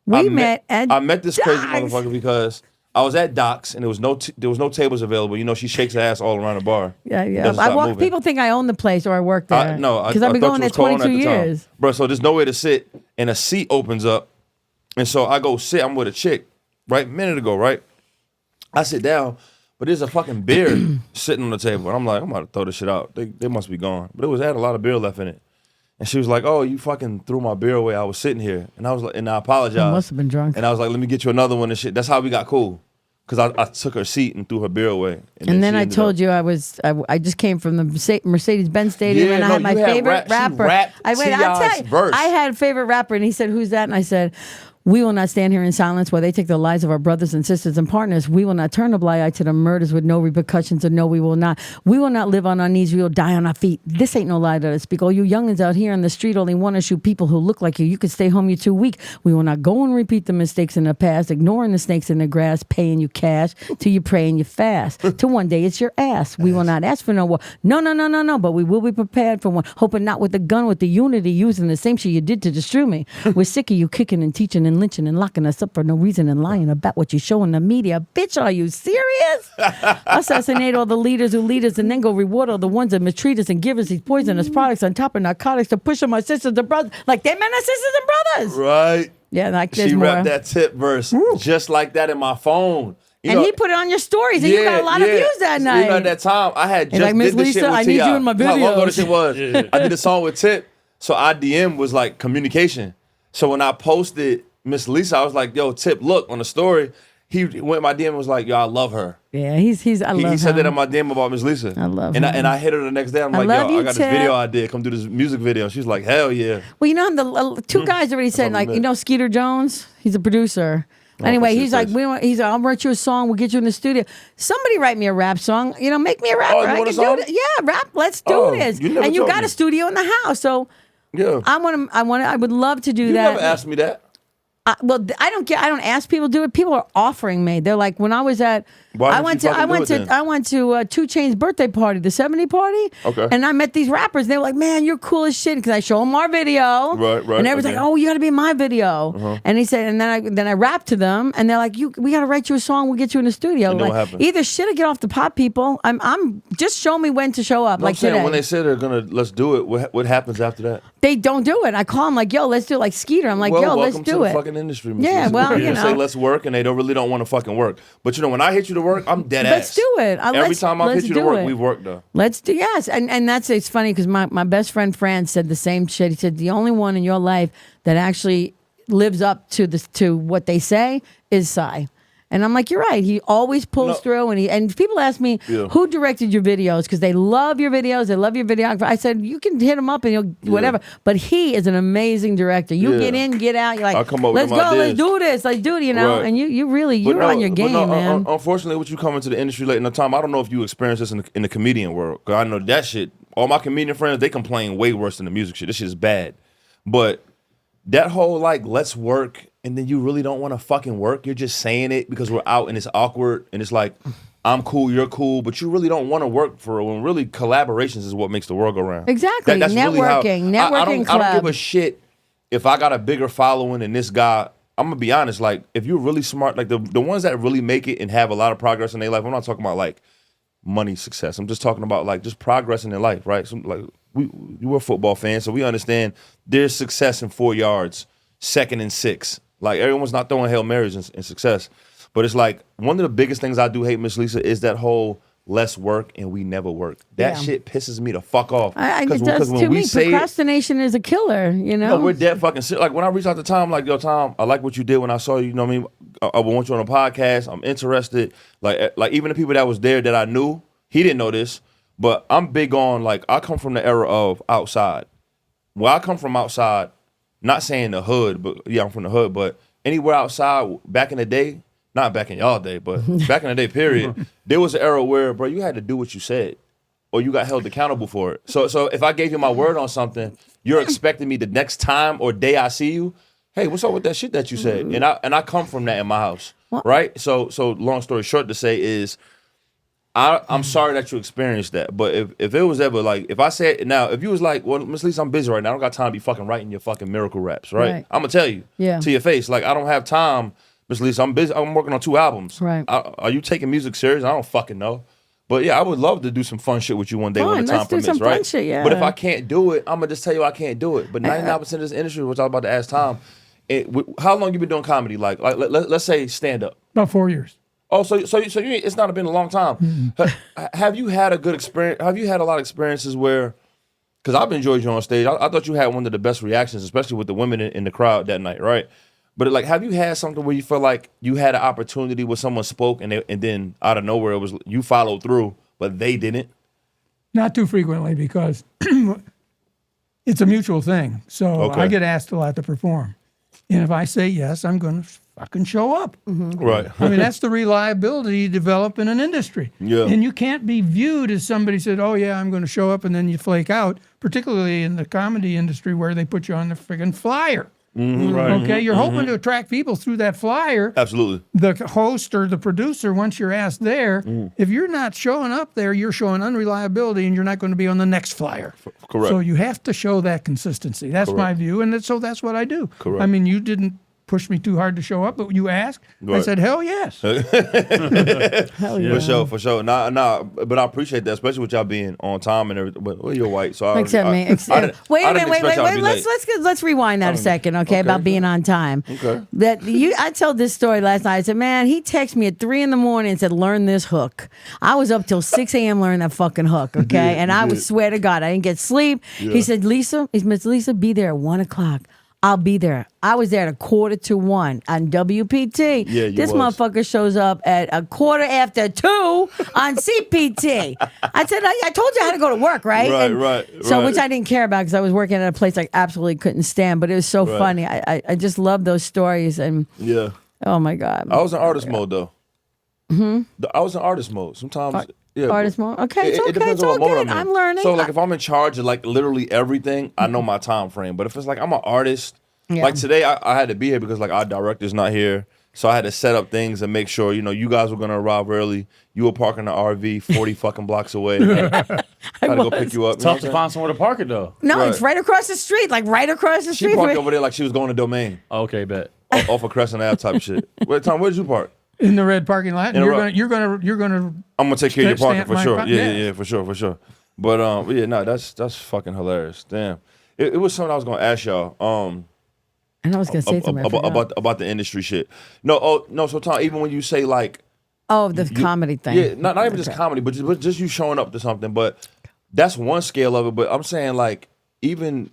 We met at I met this crazy Doc's. motherfucker because I was at Doc's and there was no tables available. You know, she shakes her ass all around the bar. Yeah, yeah. Doesn't stop moving. People think I own the place or I work there. No, because I've been thought going you there was co-owner 22 at the time. years. Bro, so there's nowhere to sit and a seat opens up. And so I go sit, I'm with a chick, right? A minute ago, right? I sit down, but there's a fucking beer sitting on the table. And I'm like, I'm about to throw this shit out. They must be gone. But it had a lot of beer left in it. And she was like, "Oh, you fucking threw my beer away. I was sitting here." And I was like, and I apologized. I must have been drunk. And I was like, "Let me get you another one and shit." That's how we got cool. Because I took her seat and threw her beer away. And then I told you I just came from the Mercedes-Benz Stadium and I had my favorite rapper. I'll tell you, verse. I had a favorite rapper and he said, "Who's that?" And I said, "We will not stand here in silence while they take the lives of our brothers and sisters and partners. We will not turn a blind eye to the murders with no repercussions, or no, we will not. We will not live on our knees. We will die on our feet. This ain't no lie that I speak. All you youngins out here on the street only want to shoot people who look like you. You can stay home, you're too weak. We will not go and repeat the mistakes in the past, ignoring the snakes in the grass, paying you cash till you pray and you fast. Till one day it's your ass. We will not ask for no war. No, but we will be prepared for one. Hoping not with the gun, with the unity, using the same shit you did to destroy me. We're sick of you kicking and teaching and lynching and locking us up for no reason and lying about what you show in the media. Bitch, are you serious? Assassinate all the leaders who lead us and then go reward all the ones that mistreat us and give us these poisonous products on top of narcotics to push on my sisters and brothers. Like they meant our sisters and brothers. Right. Yeah, like there's She more. rapped that tip verse just like that in my phone. You And know, he put it on your stories and you got a lot of views that night. You know, at that time, I had He's just like, "Miss did this shit Lisa, with I need T.I. you in my How long ago videos." this shit was? I did a song with Tip. So IDM was like communication. So when I posted Miss Lisa, I was like, "Yo, Tip, look on the story." He went in my DM and was like, "Yo, I love her." Yeah, I love He said that him. in my DM about Miss Lisa. I love and him. And I hit her the next day. I'm I like, love "Yo, you, I got Tip. this video I did. Come do this music video." She's like, "Hell yeah." Well, you know, two guys already said, like, you know, Skeeter Jones, he's a producer. Anyway, he's like, I'll write you a song. We'll get you in the studio. Somebody write me a rap song. You know, make me a rapper. Oh, you I want a can song? do it. Yeah, rap. Let's do Oh, this. you never And you told got me. a studio in the house, so Yeah. I would love to do You that. never asked me that. Well, I don't ask people to do it. People are offering me. They're like, when I was at, Why I didn't went you to fucking do it then? 2 Chainz's birthday party, the 70 party. Okay. And I met these rappers. They were like, "Man, you're cool as shit." Because I show them our video. Right, And everyone's okay. like, "Oh, you got to be in my video." And he said, and then I rapped to them, and they're like, "We got to write you a song. We'll get you in the studio." And then Like, what happened? either shit or get off the pot, people. I'm just show me when to show up. No, Like I'm saying today. when they say they're gonna let's do it, what happens after that? They don't do it. I call them like, "Yo, let's do it." Like Skeeter, I'm like, Well, "Yo, let's welcome to do the it." fucking fucking industry. Miss Yeah, Lisa. well, People you say know. let's work, and they don't really don't want to fucking work. But when I hit you to work, I'm dead ass. Let's do it. Every time I hit you to work, we've worked though. Let's do, yes. And it's funny because my best friend Fran said the same shit. He said the only one in your life that actually lives up to what they say is Cy. And I'm like, you're right. He always pulls through, and people ask me who directed your videos because they love your videos, they love your videographer. I said you can hit him up and he'll whatever. But he is an amazing director. You get in, get out. You're like, I come up with let's go, ideas. let's do this, let's do it. You know, Right. and you're on your game, man. Unfortunately, what you come into the industry late in the time, I don't know if you experience this in the comedian world. Cause I know that shit. All my comedian friends, they complain way worse than the music shit. This shit is bad. But that whole like let's work. And then you really don't want to fucking work. You're just saying it because we're out and it's awkward. And it's like, I'm cool, you're cool. But you really don't want to work for it. When really collaborations is what makes the world go round. Exactly. That's really how, Networking I don't club. give a shit if I got a bigger following than this guy. I'm going to be honest. Like, if you're really smart, like the ones that really make it and have a lot of progress in their life, I'm not talking about like money success. I'm just talking about like just progress in their life, right? So, like, you were a football fan, so we understand there's success in 4 yards, 2nd and 6. Like, everyone's not throwing Hail Marys in success. But it's like, one of the biggest things I do hate, Miss Lisa, is that whole less work and we never work. That shit pisses me the fuck off. It does to me. Procrastination is a killer, you know? No, we're dead fucking serious. Like, when I reach out to Tom, like, yo, Tom, I like what you did when I saw you, you know what I mean? I want you on a podcast. I'm interested. Like even the people that was there that I knew, he didn't know this, but I'm big on, like, I come from the era of outside. Where I come from outside, not saying the hood, but yeah, I'm from the hood, but anywhere outside back in the day, not back in y'all day, but back in the day, period, there was an era where, bro, you had to do what you said or you got held accountable for it. So if I gave you my word on something, you're expecting me the next time or day I see you, hey, what's up with that shit that you said? And I come from that in my house, right? So long story short to say is, I'm sorry that you experienced that, but if it was ever like, if I said, now, if you was like, well, Miss Lisa, I'm busy right now. I don't got time to be fucking writing your fucking miracle raps, right? I'm going to tell you to your face, like, I don't have time, Miss Lisa, I'm busy. I'm working on 2 albums. Right. Are you taking music serious? I don't fucking know. But yeah, I would love to do some fun shit with you one day when the time permits, right? Fun shit, yeah. But if I can't do it, I'm going to just tell you I can't do it. But 99% of this industry, which I was about to ask Tom, how long you been doing comedy? Like let's say stand-up. About 4 years. Oh, so you, it's not been a long time. Have you had a good experience? Have you had a lot of experiences where, because I've enjoyed you on stage. I thought you had one of the best reactions, especially with the women in the crowd that night, right? But like, have you had something where you feel like you had an opportunity where someone spoke and then out of nowhere it was you followed through, but they didn't? Not too frequently because it's a mutual thing. So I get asked a lot to perform. And if I say yes, I'm going to fucking show up. Right. I mean, that's the reliability you develop in an industry. Yeah. And you can't be viewed as somebody said, oh, yeah, I'm going to show up, and then you flake out, particularly in the comedy industry where they put you on the friggin' flyer. Right. Okay, you're hoping to attract people through that flyer. Absolutely. The host or the producer, once you're asked there, if you're not showing up there, you're showing unreliability and you're not going to be on the next flyer. Correct. So you have to show that consistency. That's my view, and so that's what I do. Correct. I mean, you didn't push me too hard to show up, but you asked. I said, hell yes. Hell yeah. For sure. Nah, but I appreciate that, especially with y'all being on time and everything. But well, you're white, so Except me. Wait a minute. Let's rewind that a second, okay? About being on time. Okay. I told this story last night. I said, man, he texted me at 3 a.m. and said, learn this hook. I was up till 6 a.m. learning that fucking hook, okay? And I would swear to God, I didn't get sleep. He said, Miss Lisa, be there at 1 o'clock. I'll be there. I was there at 1:45 on WPT. Yeah, this motherfucker shows up at 2:45 on CPT. I said, I told you how to go to work, right? Right. So, which I didn't care about because I was working at a place I absolutely couldn't stand. But it was so funny. I just love those stories. And oh my God. I was in artist mode though. I was in artist mode. Sometimes. Artist mode. Okay, it's okay. Depends It's on all what mode good. I'm learning. So like if I'm in charge of like literally everything, I know my time frame. But if it's like I'm an artist, like today I had to be here because like our director's not here. So I had to set up things and make sure, you guys were gonna arrive early. You were parking the RV 40 fucking blocks away. I had to go pick you up. Tough to find somewhere to park it though. No, it's right across the street. Like right across the street. She parked over there like she was going to Domain. Okay, bet. Off of Crescent Ave type shit. Wait, Tom, where did you park? In the red parking lot. And you're gonna I'm gonna take care of your parking stamp for my sure. part- Yeah, for sure. But that's fucking hilarious. Damn. It was something I was gonna ask y'all. And I was gonna say something about the industry shit. No. So Tom, even when you say like, the comedy thing. yeah, not even just comedy, but just you showing up to something. But that's one scale of it. But I'm saying like even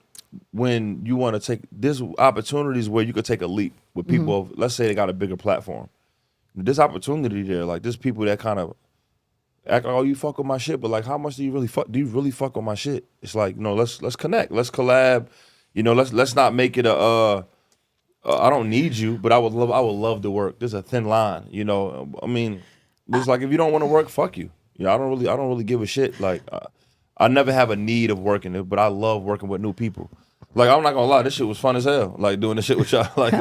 when you want to take there's opportunities where you could take a leap with people. Let's say they got a bigger platform. There's opportunity there. Like there's people that kind of act like, oh, you fuck with my shit, but like, how much do you really fuck? Do you really fuck with my shit? It's like, no, let's connect, let's collab. You know, let's not make it I don't need you, but I would love to work. There's a thin line, you know. I mean, it's like if you don't want to work, fuck you. You know, I don't really give a shit. Like, I never have a need of working it, but I love working with new people. Like, I'm not gonna lie, this shit was fun as hell. Like doing this shit with y'all. Like,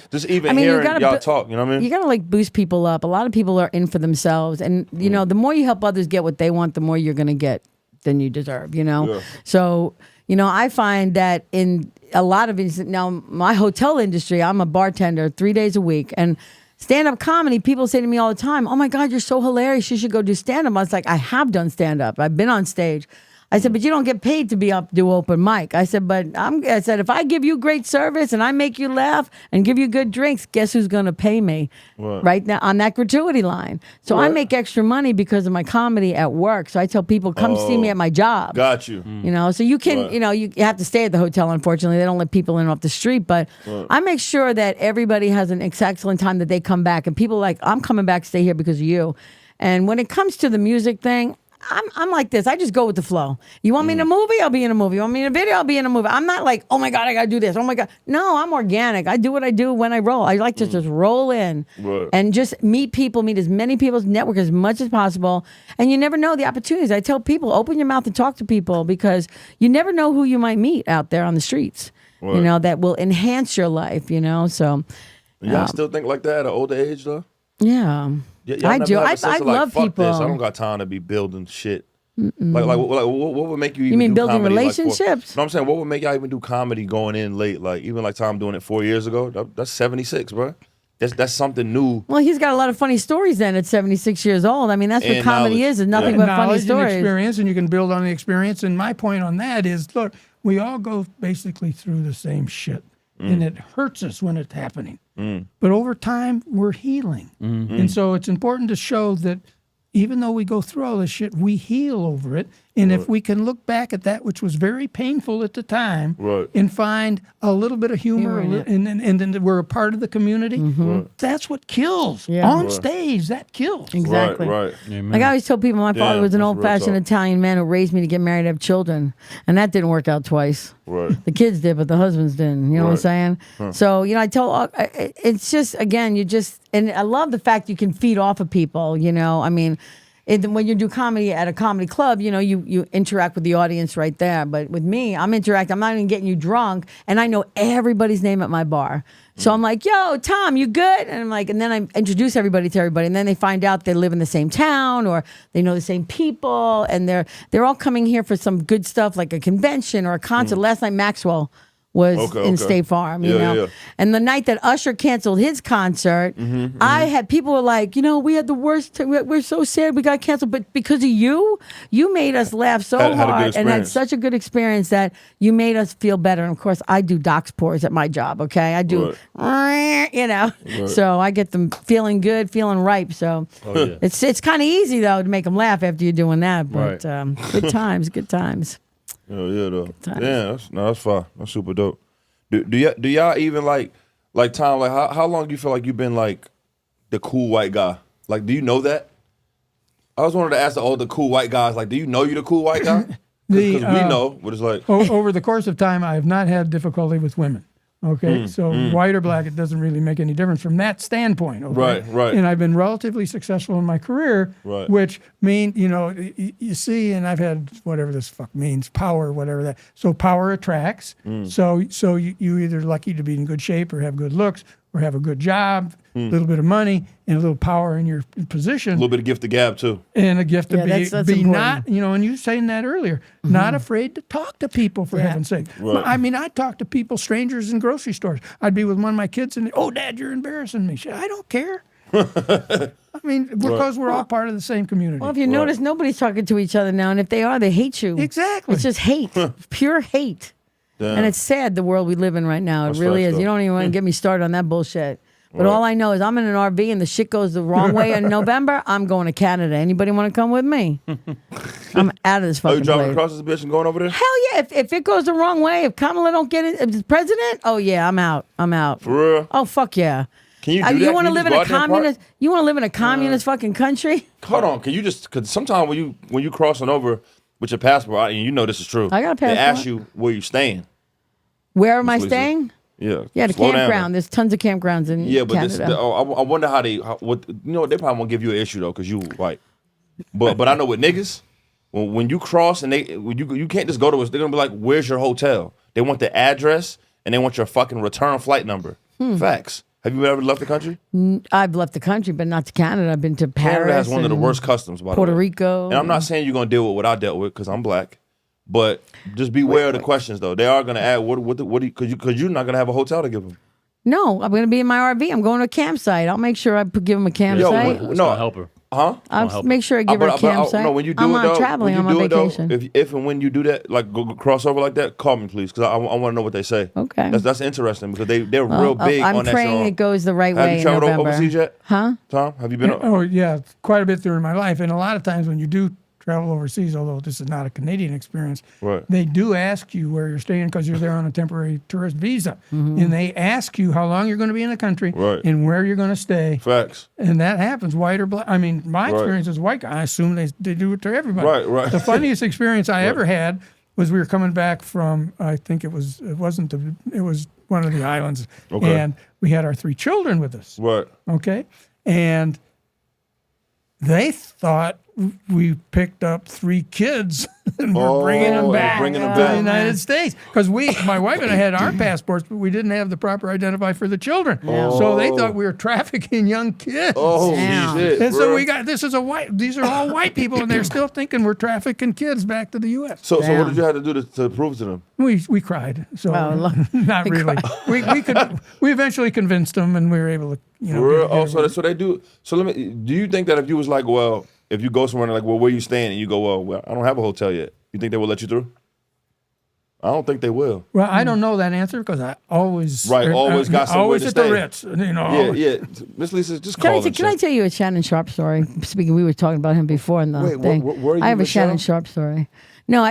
just even hearing y'all talk. You know what I mean? You gotta like boost people up. A lot of people are in for themselves, and you know, the more you help others get what they want, the more you're gonna get than you deserve. You know, so you know, I find that in a lot of now my hotel industry, I'm a bartender 3 days a week, and stand-up comedy, people say to me all the time, "Oh my God, you're so hilarious! You should go do stand-up." I was like, I have done stand-up. I've been on stage. I said, but you don't get paid to be up do open mic. I said, I said, if I give you great service and I make you laugh and give you good drinks, guess who's going to pay me right now on that gratuity line? So I make extra money because of my comedy at work. So I tell people, come see me at my job. Got you. You know, so you can, you know, you have to stay at the hotel. Unfortunately, they don't let people in off the street. But I make sure that everybody has an excellent time, that they come back, and people are like, I'm coming back to stay here because of you. And when it comes to the music thing, I'm like this. I just go with the flow. You want me in a movie? I'll be in a movie. You want me in a video? I'll be in a movie. I'm not like, oh my God, I got to do this. Oh my God. No, I'm organic. I do what I do when I roll. I like to just roll in and just meet people, meet as many people, network as much as possible. And you never know the opportunities. I tell people, open your mouth and talk to people, because you never know who you might meet out there on the streets, you know, that will enhance your life, you know? So. Y'all still think like that at an older age though? Yeah. I do. I love people. I don't got time to be building shit. Like what would make you even? You mean do building comedy relationships? No, I'm saying, what would make y'all even do comedy going in late? Like even like Tom doing it 4 years ago. That's 76, bro. That's something new. Well, he's got a lot of funny stories then at 76 years old. I mean, that's what comedy is nothing but funny stories. And experience, and you can build on the experience. And my point on that is, look, we all go basically through the same shit. And it hurts us when it's happening. But over time, we're healing. And so it's important to show that even though we go through all this shit, we heal over it. And if we can look back at that, which was very painful at the time, and find a little bit of humor, and then we're a part of the community, that's what kills. On stage, that kills. Exactly. Like I always tell people, my father was an old-fashioned Italian man who raised me to get married and have children. And that didn't work out twice. The kids did, but the husbands didn't. You know what I'm saying? So, you know, I tell, it's just, again, and I love the fact you can feed off of people, you know. I mean, when you do comedy at a comedy club, you know, you interact with the audience right there. But with me, I'm interacting. I'm not even getting you drunk, and I know everybody's name at my bar. So I'm like, yo, Tom, you good? And I'm like, and then I introduce everybody to everybody, and then they find out they live in the same town or they know the same people, and they're all coming here for some good stuff like a convention or a concert. Last night, Maxwell was in State Farm, you know. And the night that Usher canceled his concert, I had people were like, you know, we had the worst, we're so sad we got canceled, but because of you made us laugh so hard and had such a good experience that you made us feel better. And of course, I do dox pours at my job, okay? I do, you know, so I get them feeling good, feeling ripe. So it's kind of easy, though, to make them laugh after you're doing that. But good times, good times. Oh yeah, though. Yeah, that's fine. That's super dope. Do y'all even like Tom? Like how long do you feel like you've been like the cool white guy? Like, do you know that? I was wanted to ask all the cool white guys. Like, do you know you're the cool white guy? Because we know what it's like. Over the course of time, I have not had difficulty with women. Okay, so white or black, it doesn't really make any difference from that standpoint. Okay? Right. And I've been relatively successful in my career, which mean, you know, you see, and I've had whatever this fuck means, power, whatever that. So power attracts. So you either lucky to be in good shape or have good looks or have a good job, a little bit of money, and a little power in your position. A little bit of gift to gab too. And a gift to that's be not, you know, and you were saying that earlier, not afraid to talk to people, for heaven's sake. I mean, I talk to people, strangers in grocery stores. I'd be with one of my kids and, oh, Dad, you're embarrassing me. I don't care. I mean, because we're all part of the same community. Well, if you notice, nobody's talking to each other now, and if they are, they hate you. Exactly. It's just hate, pure hate. And it's sad the world we live in right now. That's It really facts, is. though. You don't even want to get me started on that bullshit. But Right. all I know is I'm in an RV and the shit goes the wrong way in November. I'm going to Canada. Anybody want to come with me? I'm out of this Are you fucking driving place. across this bitch and going over there? Hell yeah! If it goes the wrong way, if Kamala don't get it, if the president, oh yeah, I'm out. I'm out. For real? Oh fuck yeah! Can you do that? You Can want to you live just in go a out there and park? communist? You want to live in a communist fucking country? Hold on. Can you just? Because sometimes when you crossing over with your passport, and you know this is true. I got a They ask passport. you where you staying. Where am I Lisa. staying? Yeah. Yeah, the Slow down, campground. though. There's tons of campgrounds in Yeah, but Canada. I wonder how what you know. They probably won't give you an issue though, because you white. But I know with niggas, when you cross and you can't just go to us. They're gonna be like, "Where's your hotel?" They want the address and they want your fucking return flight number. Facts. Have you ever left the country? I've left the country, but not to Canada. I've been to Paris. Canada has one of the and worst customs, by Puerto the way. Rico. And I'm not saying you're gonna deal with what I dealt with because I'm black, but just beware of the questions though. They are gonna add because you're not gonna have a hotel to give them. No, I'm going to be in my RV. I'm going to a campsite. I'll make sure I give them a campsite. That's gonna help her. Huh? I'll make sure I give her a campsite. No, when you do I'm it though, traveling when on you my do it, though, vacation. if and when you do that, like go cross over like that, call me please, because I want to know what they say. Okay. That's interesting because they're real big I'm on that. praying shit. it goes the right Have way you in traveled November. overseas yet? Huh? Tom, have you been? Oh yeah, quite a bit through my life, and a lot of times when you do travel overseas, although this is not a Canadian experience, Right. they do ask you where you're staying because you're there on a temporary tourist visa, and they ask you how long you're going to be in the country Right. and where you're going to stay, Facts. and that happens white or black. I mean, my Right. experience as a white guy, I assume they do it to everybody. Right, right. The funniest experience I ever had was we were coming back from, I think it was one of the islands, Okay. and we had our 3 children with us. Right. Okay. And they thought we picked up 3 kids and we're bringing them back bringing them to the back. United States. Because my wife and I had our passports, but we didn't have the proper identifier for the children. So they thought we were trafficking young kids. Oh Damn. shit. And so bro. we got, these are all white people, and they're still thinking we're trafficking kids back to the U.S. So Damn. what did you have to do to prove to them? We cried. So Oh, look. not really. We eventually convinced them, and we were able to, For real? get Oh, it. so that's what they do. So do you think that if you was like, well, if you go somewhere and like, well, where you staying? And you go, well, I don't have a hotel yet. You think they will let you through? I don't think they will. Well, I don't know that answer because I always always got somewhere always to at stay. the Ritz. Yeah, yeah. Miss Lisa, just call them. Can I tell you a Shannon Sharp story? Speaking, we were talking about him before in the Wait, thing. where are you, I have a Michelle? Shannon Sharp story. No,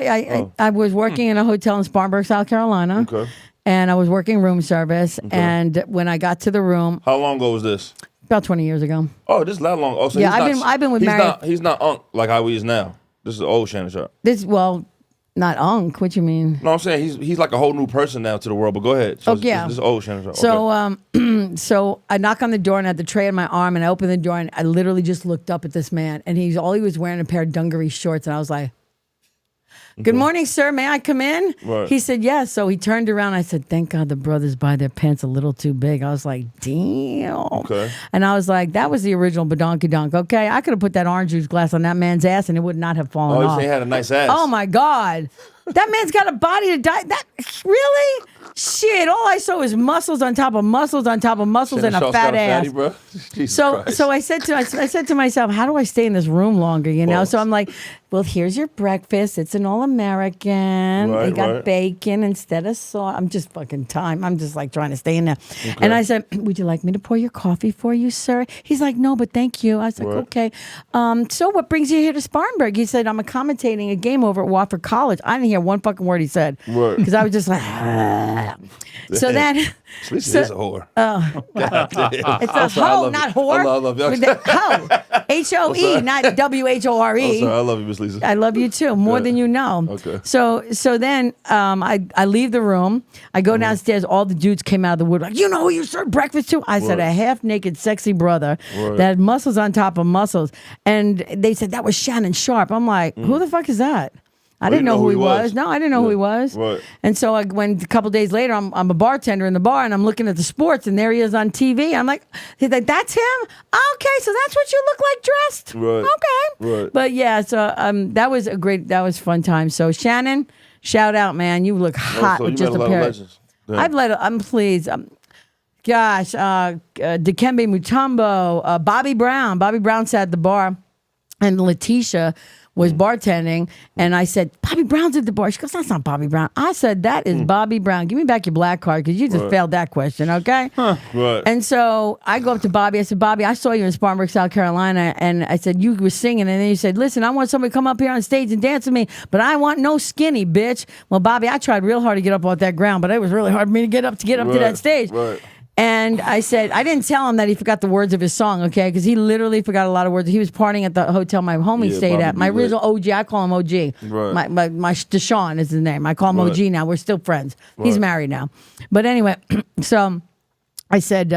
I was working in a hotel in Spartanburg, South Carolina. Okay. And I was working room service. And when I got to the room, How long ago was this? about 20 years ago. Oh, this is that long. Oh, so Yeah, he's I've been with he's Mary- He's not unk like how he is now. This is old Shannon Sharp. Not Unk. What you mean? No, I'm saying he's like a whole new person now to the world. But go ahead. So Oh, yeah. This is old Shannon Sharp. So, Okay. so I knock on the door and I had the tray in my arm and I opened the door and I literally just looked up at this man and he was wearing a pair of dungaree shorts and I was like, "Good morning, sir. May I come in?" Right. He said, "Yes." So he turned around. I said, "Thank God the brothers buy their pants a little too big." I was like, "Damn." Okay. And I was like, "That was the original Badonky Donk." Okay, I could have put that orange juice glass on that man's ass and it would not have fallen Oh, you off. saying he had a nice ass. Oh my God. That man's got a body to die. That really? Shit. All I saw was muscles on top of muscles on top of muscles Shannon and a Sharp's fat got ass. fatty, bro. Jesus So Christ. so I said to myself, how do I stay in this room longer? You know? Well, So I'm like, well, here's your breakfast. It's an all-American. Right, they got right. bacon instead of sauce. I'm just fucking time. I'm just like trying to stay in there. And I said, would you like me to pour your coffee for you, sir? He's like, no, but thank you. I was like, Right. okay. So what brings you here to Spartanburg? He said, I'm commentating a game over at Wofford College. I didn't hear one fucking word he said. Right. Because I was just like, ah. So then, Lisa is a whore. it's a I hoe, love not you. whore. I love you. With the hoe. H-O-E, not I'm W-H-O-R-E. sorry. I love you, Miss Lisa. I love you too, more than you know. Okay. So then I leave the room. I go downstairs. All the dudes came out of the wood like, you know who you served breakfast to? I said, Right. a half-naked, sexy brother Right. that had muscles on top of muscles. And they said, that was Shannon Sharp. I'm like, who the fuck is that? I didn't know who he was. No, I didn't know who he was. Right. And so when a couple days later, I'm a bartender in the bar and I'm looking at the sports and there he is on TV. I'm like, he's like, that's him? Okay, so that's what you look like dressed? Right. Okay. Right. But yeah, so that was fun time. So Shannon, shout out, man. You look hot so with you just met a a lot of pair. legends. Damn. I've let, I'm pleased. Gosh, Dikembe Mutombo, Bobby Brown. Bobby Brown sat at the bar and Letitia was bartending, and I said, Bobby Brown's at the bar. She goes, that's not Bobby Brown. I said, that is Bobby Brown. Give me back your black card because you just failed that question, okay? Right. And so I go up to Bobby. I said, Bobby, I saw you in Spartanburg, South Carolina, and I said, you were singing, and then you said, listen, I want somebody to come up here on stage and dance with me, but I want no skinny, bitch. Well, Bobby, I tried real hard to get up off that ground, but it was really hard for me to get up to that stage. Right. And I said, I didn't tell him that he forgot the words of his song, okay? Because he literally forgot a lot of words. He was partying at the hotel my homie stayed Bobby at. My be lit. original OG, I call him OG. Right. My Deshaun is his name. I call him OG now. We're still friends. He's married now. But anyway, so I said,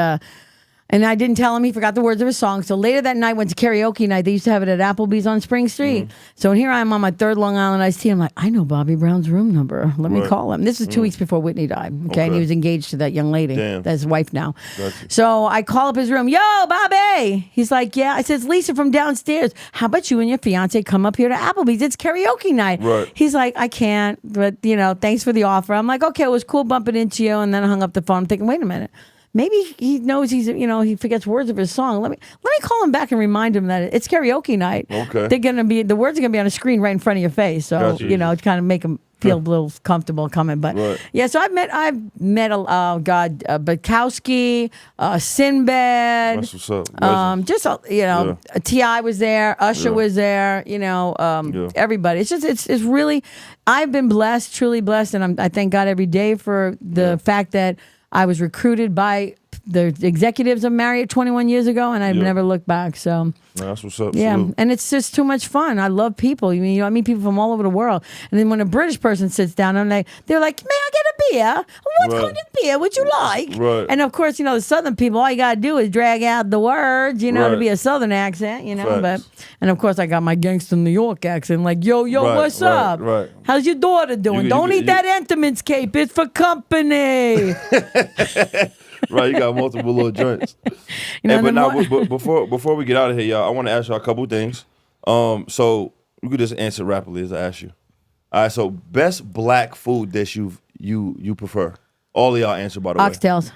and I didn't tell him he forgot the words of his song. So later that night, went to karaoke night. They used to have it at Applebee's on Spring Street. So here I am on my third Long Island iced tea. I'm like, I know Bobby Brown's room number. Let me call him. This was 2 weeks before Whitney died. Okay. And he was engaged to that young lady. Damn. That's his wife now. Gotcha. So I call up his room. Yo, Bobby. He's like, yeah. I said, it's Lisa from downstairs. How about you and your fiance come up here to Applebee's? It's karaoke night. Right. He's like, I can't, but thanks for the offer. I'm like, okay, it was cool bumping into you. And then I hung up the phone. I'm thinking, wait a minute. Maybe he knows he forgets words of his song. Let me call him back and remind him that it's karaoke night. Okay. The words are gonna be on a screen right in front of your face. So Gotcha. to kind of make him feel a little comfortable coming. But yeah, so I've met Bukowski, Sinbad. That's what's up. Just T.I. was there, Usher was there. Everybody. It's just it's really. I've been blessed, truly blessed, and I thank God every day for the fact that I was recruited by the executives of Marriott 21 years ago, and I've never looked back. So That's what's up. yeah, Salute. and it's just too much fun. I love people. I meet people from all over the world, and then when a British person sits down, they're like, "May I get a beer? What kind of beer would you like?" Right. And of course, the Southern people, all you gotta do is drag out the words, to Right. be a Southern accent, Facts. But and of course, I got my gangster New York accent, like, yo, Right, what's right, up? right. How's your daughter doing? Don't eat that Entenmann's cape. It's for company. Right, you got multiple little joints. Before we get out of here, y'all, I want to ask y'all a couple things. So you could just answer rapidly as I ask you. All right, so best black food dish you prefer? All of y'all answer, by the way. Oxtails.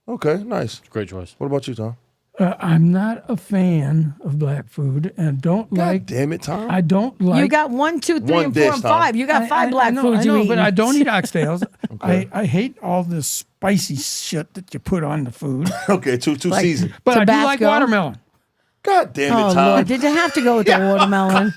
Okay, nice. Great choice. What about you, Tom? I'm not a fan of black food, and don't God like. damn it, Tom. I don't like. You got 1, 2, 3, One and 4, dish, and Tom. 5. You got 5 black foods I you know, eat. but I don't eat oxtails. Okay. I hate all the spicy shit that you put on the food. Okay, too seasoned. But I do like Tabasco? watermelon. God damn Oh it, Tom. Lord, did you have to go with the watermelon?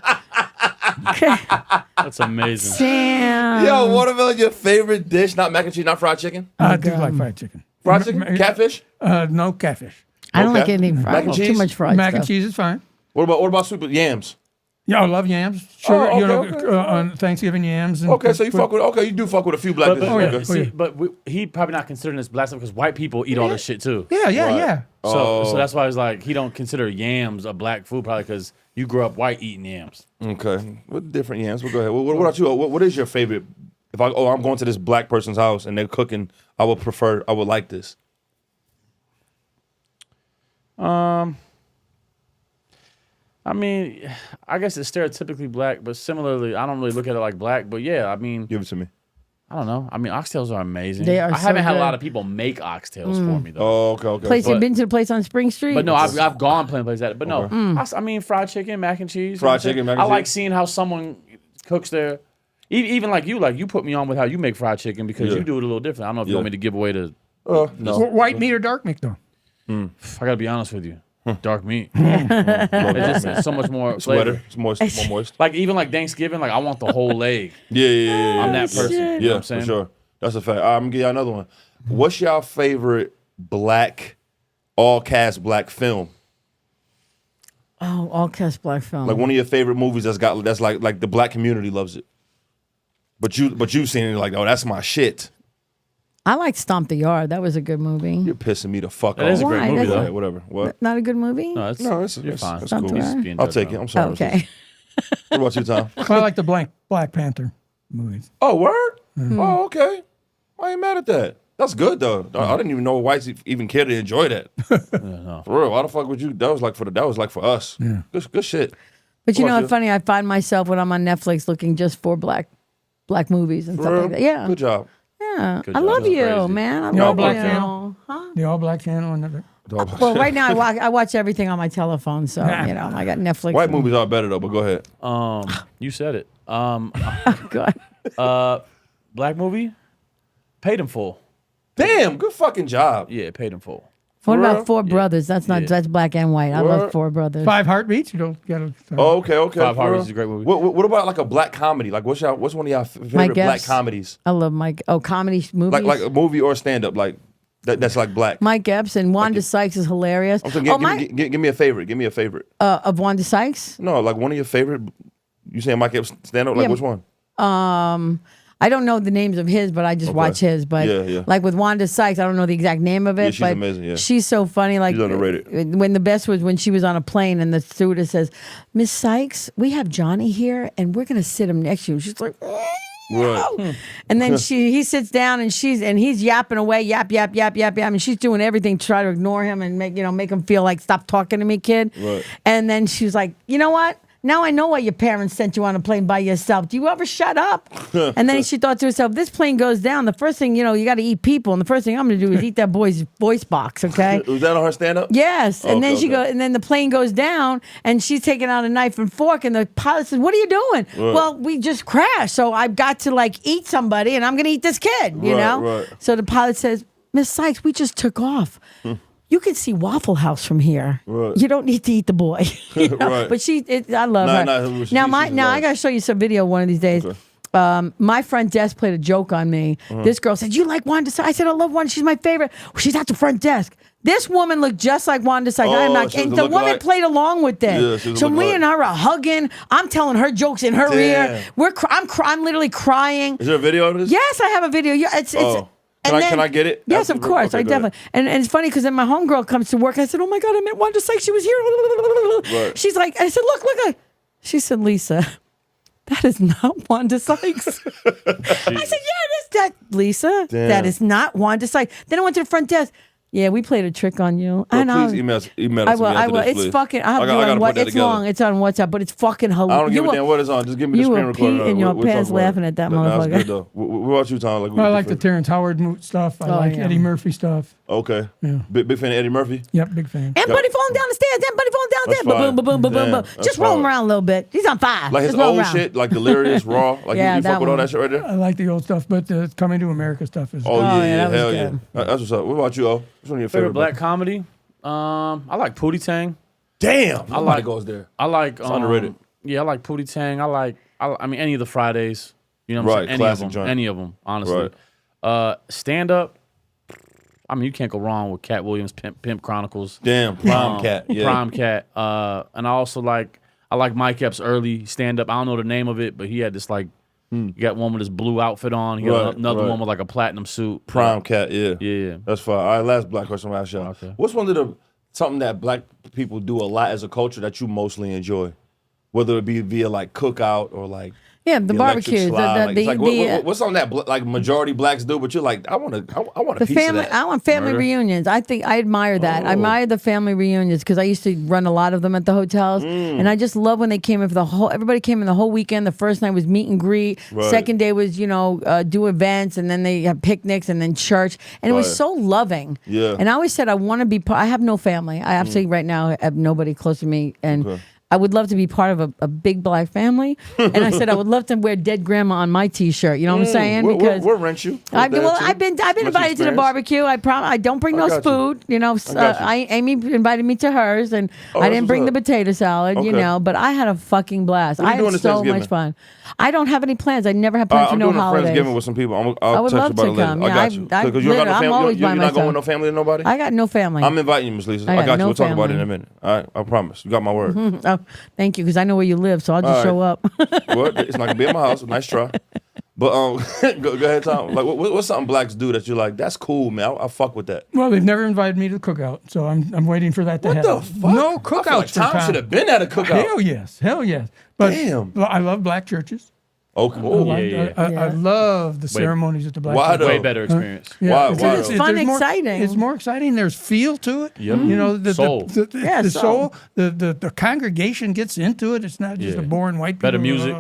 That's amazing. Damn. Yo, watermelon, your favorite dish? Not mac and cheese, not fried chicken? I do like fried chicken. Fried chicken? Catfish? No catfish. I don't Okay. like anything fried. Mac and Too cheese? much fried Mac and stuff. cheese is fine. What about sweet yams? Yeah, I love yams. Sure, okay. on Thanksgiving yams. And Okay, so you do fuck with a few black But, dishes. Oh, yeah. Okay. see, but he probably not considering this black stuff because white people eat all this shit too. Yeah, yeah. So that's why it's like he don't consider yams a black food probably because you grew up white eating yams. Okay, with different yams. Well, go ahead. What about you? What is your favorite? If I'm going to this black person's house and they're cooking, I would like this. I mean, I guess it's stereotypically black, but similarly, I don't really look at it like black. But yeah, I mean, Give it to me. I don't know. I mean, oxtails are amazing. They are I haven't so had a good. lot of people make oxtails for me though. Oh, okay. Place, But- you've been to the place on Spring Street? But no, I've gone plenty of places at it. But no, Okay. I mean fried chicken, mac and cheese. Fried you know what I'm saying? chicken, mac and I like cheese. seeing how someone cooks their. Even like you put me on with how you make fried chicken because Yeah. you do it a little different. I don't know if you want me to give away the. No. White meat or dark meat, though? I gotta be honest with you, dark meat. It's so much more flavor. Sweater. It's moist. More moist. Like even like Thanksgiving, like I want the whole leg. Yeah. I'm that person. shit. You know Yeah, what I'm for saying? sure. That's a fact. All right, I'm gonna give you another one. What's your favorite black, all cast black film? Oh, all cast black film. Like one of your favorite movies that's like the black community loves it. But you've seen it like, oh, that's my shit. I like Stomp the Yard. That was a good movie. You're pissing me the fuck off. That is a Why? great movie That's- though. Yeah, whatever. What? Not a good movie? No, it's You're fine. That's Not cool. too bad. Being I'll dark take it. now. I'm sorry. Okay. What about you, Tom? I like the Black Panther movies. Oh, word? Oh, okay. I ain't mad at that. That's good though. I didn't even know whites even care to enjoy that. For real. Why the fuck would you? That was like for us. Yeah. Good shit. But you What know about what's funny? I find myself when I'm on Netflix looking just for black movies and For stuff real? like that. Yeah. Good job. Yeah. Good I job. love That's you, crazy. man. I The All love Black you. Channel? Huh? The All Black Channel and everything. Well, right now I watch everything on my telephone, so I got Netflix. White movies are better though, but go ahead. You said it. God. Black movie, Paid in Full. Damn, good fucking job. Yeah, Paid in Full. What real? about Four Brothers? That's not. Yeah. That's black and white. I Word. love Four Brothers. 5 Heartbeats. You don't get it. Oh, okay. Five for Heartbeats real? is a great movie. What about like a black comedy? Like what's one of y'all favorite black Epps. comedies? I love Mike. Oh, comedy movies. Like a movie or stand up like that's like black. Mike Epps and Wanda Sykes is hilarious. I'm saying, give me a favorite. Give me a favorite. Of Wanda Sykes. No, like one of your favorite. You saying Mike Epps stand up? Like which one? I don't know the names of his, but I just watch his. But Yeah. like with Wanda Sykes, I don't know the exact name of it. Yeah, she's but amazing, yeah. She's so funny. Like She's underrated. When the best was when she was on a plane and the stewardess says, "Miss Sykes, we have Johnny here, and we're gonna sit him next to you." And she's like. Right. And then he sits down and he's yapping away, yap, and she's doing everything to try to ignore him and make him feel like, stop talking to me, kid. Right. And then she's like, you know what? Now I know why your parents sent you on a plane by yourself. Do you ever shut up? And then she thought to herself, this plane goes down. The first thing, you got to eat people. And the first thing I'm going to do is eat that boy's voice box, okay? Was that on her stand up? Yes. And then Okay. and then the plane goes down and she's taking out a knife and fork and the pilot says, what are you doing? Right. Well, we just crashed. So I've got to eat somebody and I'm going to eat this kid, you know? Right. So the pilot says, Miss Sykes, we just took off. You can see Waffle House from here. Right. You don't need to eat the boy. You know? Right. But I love her. she's Now I nice. got to show you some video one of these days. Okay. My front desk played a joke on me. This girl said, "You like Wanda Sykes?" I said, "I love Wanda. She's my favorite." She's at the front desk. This woman looked just like Wanda Sykes. I am not. she was And a the woman lookalike? played along with Yeah, it. she was a So me lookalike. and her are hugging. I'm telling her jokes in her Damn. ear. I'm literally crying. Is there a video of this? Yes, I have a video. Yeah, it's. Oh. Can I get it? Yes, of After- course. okay, I go ahead. definitely. And it's funny because then my homegirl comes to work. I said, "Oh my God, I met Wanda Sykes. She was here." Right. She's like, I said, look. She said, "Lisa, that is not Wanda Sykes." I said, "Yeah, it is that, Lisa. Damn. That is not Wanda Sykes." Then I went to the front desk. Yeah, we played a trick on you. Bro, I know. please email us I to will. me after I will. this, It's please. fucking. I have to do it gotta on put what? that It's together. long. It's on WhatsApp, but it's fucking hilarious. I don't give a damn what it's on. Just give me the you screen will recording. pee in your We'll pants talk about laughing it. at that That's motherfucker. good though. What about you, Tom? Like, I like the Terrence Howard stuff. I like yeah. Eddie Murphy stuff. Okay. Yeah. Big fan of Eddie Murphy. Yep, big fan. And Buddy falling down the stairs. And Buddy falling down the That's stairs. Boom, boom, boom, boom, boom, fire. boom. That's Just roll him fire. around a little bit. He's on fire. Like his Just roll old around. shit, like Delirious, Raw. Like Yeah, you that fuck with all one. that shit right there. I like the old stuff, but the Coming to America stuff is. Oh, yeah, yeah, that was hell good. yeah. That's what's up. What about you, O? Which one of your Favorite black comedy? I like Pootie Tang. Damn. Nobody like- goes there. I like underrated. Yeah, I like Pootie Tang. I mean any of the Fridays. You know what I'm Right, saying? classic Any of them. joint. Any of them, honestly. Stand up. I mean, you can't go wrong with Cat Williams, Pimp Chronicles. Damn. Prime Cat. Yeah. Prime Cat. And I also like Mike Epps' early stand up. I don't know the name of it, but he had this you got one with his blue outfit on. He got Right, another right. one with like a platinum suit. Prime Cat. Yeah. Yeah. That's fine. All right, last black question I'm gonna ask y'all. Okay. What's something that black people do a lot as a culture that you mostly enjoy? Whether it be via like cookout or like Yeah, the electric barbecues. slide. Like, it's like, The what's something that like majority blacks do, but you're like, I want a piece family. of that. I want family Murder. reunions. I think I admire that. I Oh. admire the family reunions because I used to run a lot of them at the hotels, and I just love when they came in for the whole. Everybody came in the whole weekend. The first night was meet and greet. Right. Second day was do events, and then they have picnics, and then church, and it was Right. so loving. Yeah. And I always said I want to be. I have no family. I absolutely right now have nobody close to me, and. Okay. I would love to be part of a big black family, and I said I would love to wear dead grandma on my T-shirt. You know what I'm saying? We'll rent you. I've been invited to the barbecue. I don't bring no got you. food. You know, got you. Amy invited me to hers, and I that's didn't bring what's the up. potato salad. You Okay. know, but I had a fucking blast. What are I you doing had this so Thanksgiving? much fun. I don't have any plans. I never have plans for I'm no doing a holidays. Friendsgiving with some people. I I'll would text you love about to it later. come. I Yeah, got you. I Because you're not literally- I'm family. always You're by not going with myself. no family or nobody. I got no family. I'm inviting you, Miss Lisa. I I got got you. no We'll talk about it in a family. minute. All right, I promise. You got my word. Oh, thank you, because I know where you live, so I'll just All show up. What? It's not gonna be in my house. Nice try. But go ahead, Tom. Like, what's something blacks do that you're like, that's cool, man. I fuck with that. Well, they've never invited me to the cookout, so I'm waiting for that to What happen. the fuck? No I cookouts feel like for Tom should have been at a cookout. Hell yes. But Damn. I love black churches. Okay. I, Oh, like- yeah. I love the ceremonies at the black Why churches. though? Way better experience. Why- it's, why it's, though? Fun, there's more- exciting. It's more exciting. There's feel to it. Yep. You know, the Soul. Yeah, the soul. soul. The congregation gets into it. It's not just Yeah. a boring white people. Better music.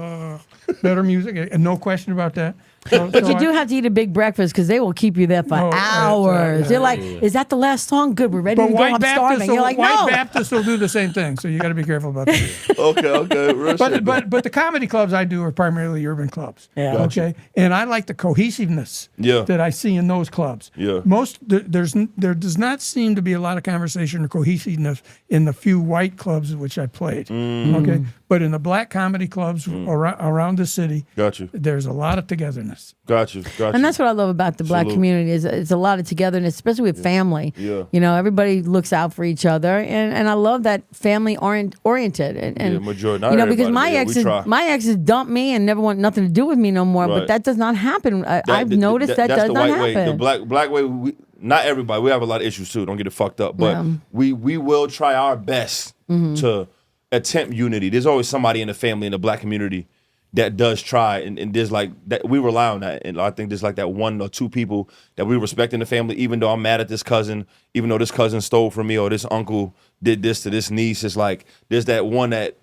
Better music, and no question about that. But you do have to eat a big breakfast because they will keep you there for hours. They're like, "Is that the last song? Good, we're ready to go. I'm starving." You're like, "No." White Baptists will do the same thing, so you got to be careful about that. Okay. Real shit. But the comedy clubs I do are primarily urban clubs. Yeah. Gotcha. Okay, and I like the cohesiveness that I see in those clubs. Yeah. There does not seem to be a lot of conversation or cohesiveness in the few white clubs which I played. Okay, but in the black comedy clubs around the city, there's a lot of togetherness. Got you. And that's what I love about the black community is it's a lot of togetherness, especially with family. Yeah. You know, everybody looks out for each other, and I love that family oriented. And majority. You know, because my exes dumped me and never want nothing to do with me no more. But that does not happen. I've noticed that does not happen. Way. The black way. Not everybody. We have a lot of issues too. Don't get it fucked up. But we will try our best to attempt unity. There's always somebody in the family in the black community that does try, and there's like that we rely on that, and I think there's like that one or two people that we respect in the family. Even though I'm mad at this cousin, even though this cousin stole from me, or this uncle did this to this niece, it's like there's that one that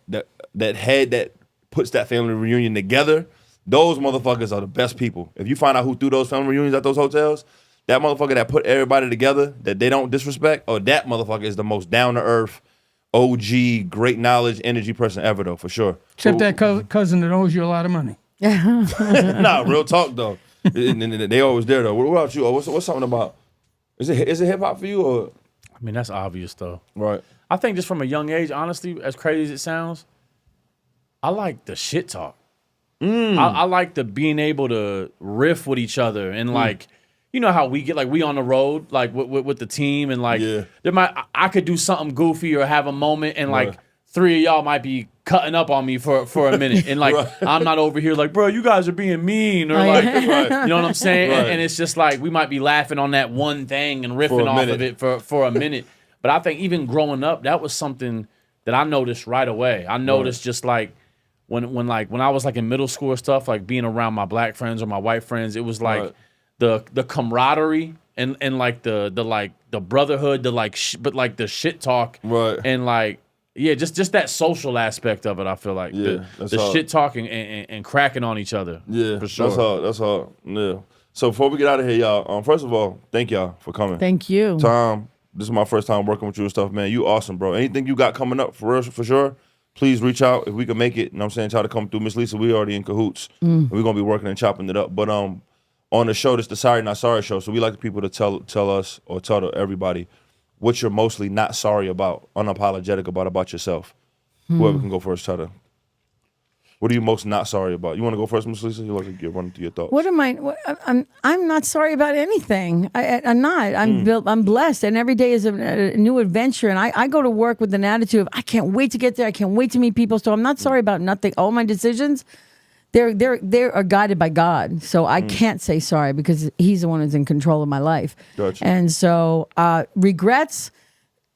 head that puts that family reunion together. Those motherfuckers are the best people. If you find out who threw those family reunions at those hotels, that motherfucker that put everybody together that they don't disrespect, or that motherfucker is the most down to earth, OG, great knowledge, energy person ever, though, for sure. Except that cousin that owes you a lot of money. Nah, real talk, though. They always there, though. What about you? What's something about? Is it hip hop for you, or? I mean, that's obvious, though. Right. I think just from a young age, honestly, as crazy as it sounds, I like the shit talk. I like the being able to riff with each other and like. You know how we get like we on the road like with the team and like I could do something goofy or have a moment and like three of y'all might be cutting up on me for a minute and like I'm not over here like, bro, you guys are being mean or like you know what I'm saying and it's just like we might be laughing on that one thing and riffing off of it for a minute. But I think even growing up, that was something that I noticed right away. I noticed just like when I was like in middle school or stuff, like being around my black friends or my white friends, it was like the camaraderie and like the brotherhood, but like the shit talk, and like just that social aspect of it. I feel like the shit talking and cracking on each other. Yeah, for sure. That's hard. Yeah. So before we get out of here, y'all, first of all, thank y'all for coming. Thank you, Tom. This is my first time working with you and stuff, man. You awesome, bro. Anything you got coming up for sure. Please reach out if we can make it. And I'm saying try to come through. Miss Lisa, we already in cahoots. We're gonna be working and chopping it up, but on the show, this the Sorry Not Sorry show. So we like the people to tell us or tell everybody what you're mostly not sorry about, unapologetic about yourself. Whoever can go first, try to. What are you most not sorry about? You want to go first, Miss Lisa? You like to get running through your thoughts. I'm not sorry about anything. I'm not. I'm blessed, and every day is a new adventure. And I go to work with an attitude of I can't wait to get there. I can't wait to meet people. So I'm not sorry about nothing. All my decisions. They are guided by God, so I can't say sorry because He's the one who's in control of my life. Gotcha. And so regrets,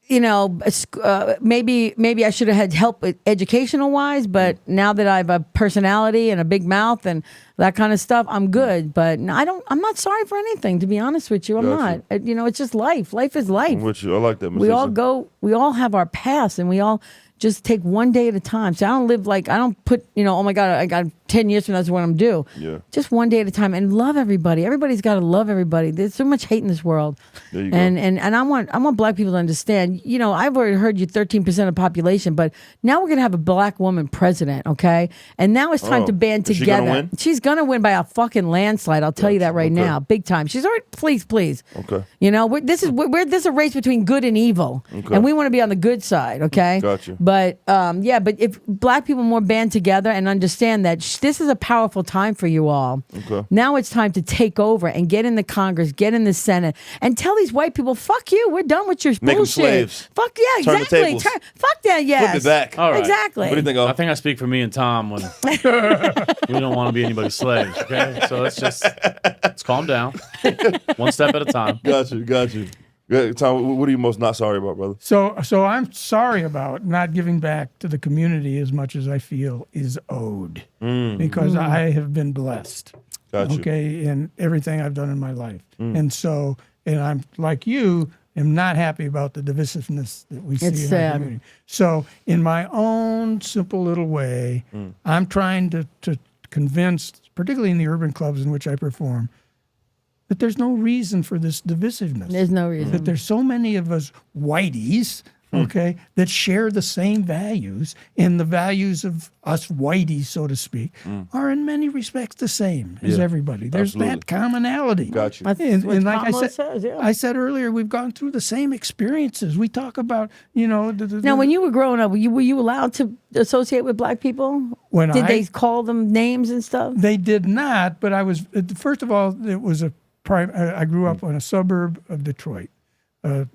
you know, maybe I should have had help educational wise, but now that I have a personality and a big mouth and that kind of stuff, I'm good. But I'm not sorry for anything, to be honest with you. I'm not. You know, it's just life. Life is life. I'm with you. I like that. We all have our past, and we all just take one day at a time. So I don't put, you know, oh my God, I got 10 years from now, that's what I'm due. Yeah. Just one day at a time and love everybody. Everybody's got to love everybody. There's so much hate in this world. There you go. And I want black people to understand, you know, I've already heard you 13% of the population, but now we're going to have a black woman president, okay? And now it's time to band together. She gonna win? She's going to win by a fucking landslide. I'll tell you that right now. Big time. She's already, please. Okay. You know, this is a race between good and evil. Okay. And we want to be on the good side, okay? Gotcha. But but if black people more band together and understand that this is a powerful time for you all. Okay. Now it's time to take over and get in the Congress, get in the Senate, and tell these white people, "Fuck you, we're done with your Make bullshit." them slaves. Fuck yeah, Turn the exactly. tables. Fuck that, yes. Flip it back. All right. Exactly. What do you think? I think I speak for me and Tom when we don't want to be anybody's slaves. Okay, so let's calm down, one step at a time. Got you. Yeah, Tom, what are you most not sorry about, brother? So I'm sorry about not giving back to the community as much as I feel is owed, because I have been blessed. Gotcha. Okay, in everything I've done in my life, and I'm like you. Am not happy about the divisiveness that we see in our community. So, in my own simple little way, I'm trying to convince particularly in the urban clubs in which I perform, that there's no reason for this divisiveness. There's no reason. That there's so many of us whiteys, okay, that share the same values, and the values of us whiteys, so to speak, are in many respects the same as everybody. There's Absolutely. that commonality. Got you. That's And what like Kamala says, yeah. I said earlier, we've gone through the same experiences. We talk about, you know, Now, when you were growing up, were you allowed to associate with black people? When Did I- they call them names and stuff? They did not, but I was, first of all, it was I grew up in a suburb of Detroit, a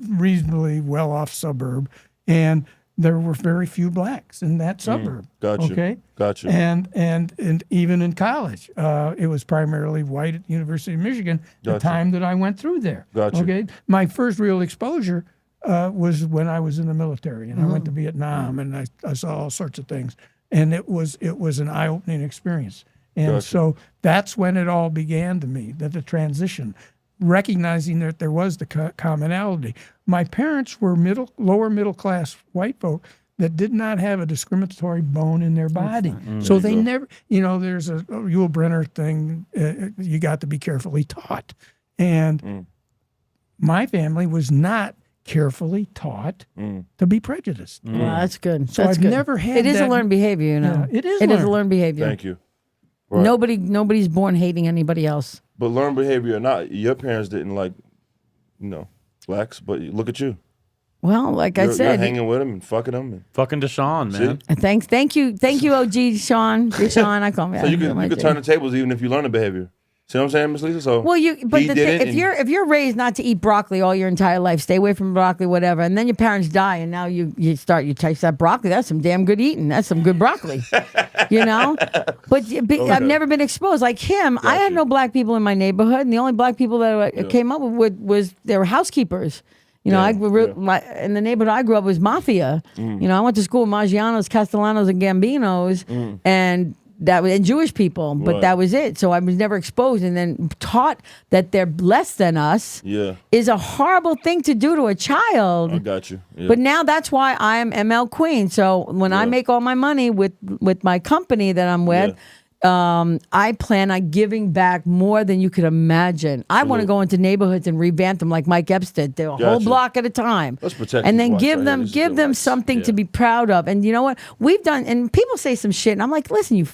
reasonably well-off suburb, and there were very few blacks in that suburb. Gotcha. Okay. Gotcha. And even in college, it was primarily white at the University of Michigan. The Gotcha. time that I went through there. Gotcha. Okay. My first real exposure was when I was in the military, and I went to Vietnam, and I saw all sorts of things, and it was an eye-opening experience. And Gotcha. so that's when it all began to me, that the transition, recognizing that there was the commonality. My parents were lower middle class white folk that did not have a discriminatory bone in their body. So they never, you know, there's a Yul Brynner thing, you got to be carefully taught. And my family was not carefully taught to be prejudiced. Well, that's good. So That's I've good. never had It is a that- learned behavior, you know. Yeah, it is It is a learned. learned behavior. Thank you. Right. Nobody's born hating anybody else. But learned behavior or not, your parents didn't like, you know, blacks. But look at you. Well, like I You're said, hanging with them and fucking them. And, Fucking Deshaun, man. thank you, OG Sean. Sean, I call him. so you could turn the tables even if you learn the behavior. See what I'm saying, Miss Lisa? So Well, but he the did thing, it, and- if you're raised not to eat broccoli all your entire life, stay away from broccoli, whatever, and then your parents die, and now you taste that broccoli. That's some damn good eating. That's some good broccoli, you know. But I've never been exposed like him. I had no black people in my neighborhood, and the only black people that I came up with was they were housekeepers. You know, in the neighborhood I grew up was mafia. You know, I went to school with Maggianos, Castellanos, and Gambinos, and Jewish people, but Right. that was it. So I was never exposed, and then taught that they're less than us. Yeah. Is a horrible thing to do to a child. I got you. Yeah. But now that's why I'm MLQueen. So when I make all my money with my company that I'm with, I plan on giving back more than you could imagine. I want to go into neighborhoods and revamp them like Mike Epps did, a whole Gotcha. block at a time. Let's protect and these then whites give right them here. This is give good them whites. something to be proud of. And you know what we've done? And people say some shit, and I'm like, listen,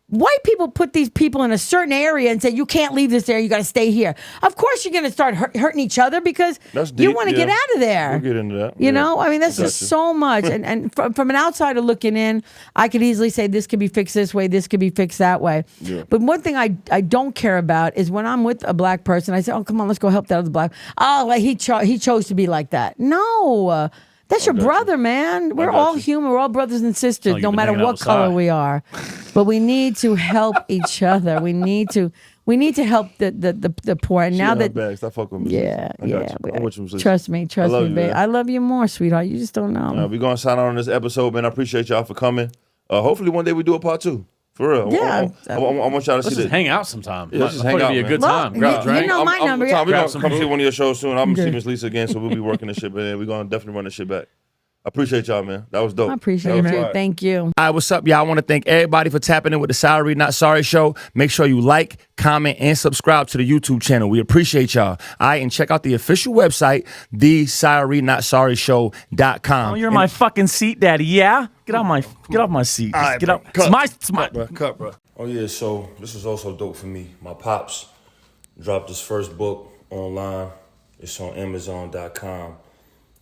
white people put these people in a certain area and say, you can't leave this area, you got to stay here. Of course, you're going to start hurting each other because That's you deep, want to yeah. get out of there. We'll get into that. You Yeah. know, I mean, that's I just got you. so much. And from an outsider looking in, I could easily say this could be fixed this way, this could be fixed that way. Yeah. But one thing I don't care about is when I'm with a black person, I say, oh, come on, let's go help that other black. Oh, like he chose to be like that. No. That's your got you. brother, man. We're got all you. human. We're all brothers and sisters, Like no you've been matter hanging what color outside. we are. But we need to help each other. We need to help the poor. And She now in her that bag. Stop fucking with me. yeah, I got yeah. you. I'm with you, Miss Lisa. Trust me, I love you, babe. man. I love you more, sweetheart. You just don't know. We're going to sign out on this episode, man. I appreciate y'all for coming. Hopefully one day we do a part 2. For real. Yeah. I want y'all to Let's see just this. hang out sometime. Yeah, let's just I hang thought out, it'd be a man. good time. Look, Grab a you drink. know my number. Tom, we're Grab going to some come see food. one of your shows soon. I'm going to see Miss Lisa again, so we'll be working this shit, man. We're going to definitely run this shit back. I appreciate y'all, man. That was dope. I appreciate That you. was Too. fire. Thank you. All right, what's up, y'all? I want to thank everybody for tapping in with the Sorry Not Sorry show. Make sure you like, comment, and subscribe to the YouTube channel. We appreciate y'all. All right, and check out the official website, thesorrynotsorryshow.com. Oh, you're my fucking seat daddy, yeah? Get off my seat. Just right, get bro. up. Cut. It's my Cut, bro. Oh, yeah, so this is also dope for me. My pops dropped his first book online. It's on Amazon.com.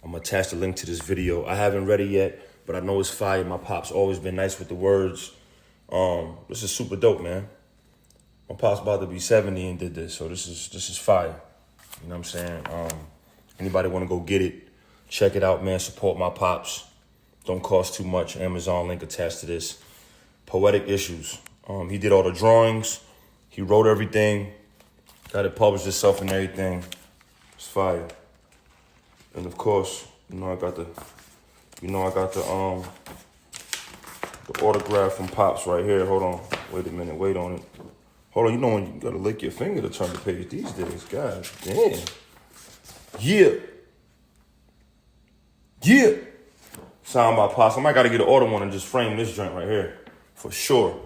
I'm going to attach the link to this video. I haven't read it yet, but I know it's fire. My pop's always been nice with the words. This is super dope, man. My pop's about to be 70 and did this, so this is fire. You know what I'm saying? Anybody want to go get it, check it out, man. Support my pops. Don't cost too much. Amazon link attached to this. Poetic Issues. He did all the drawings. He wrote everything. Got it published itself and everything. It's fire. And of course, I got the autograph from Pops right here. Hold on. Wait a minute. Wait on it. Hold on. You know when you gotta lick your finger to turn the page these days. God damn. Yeah. Yeah. Signed by Pops. I might gotta get an auto one and just frame this joint right here. For sure.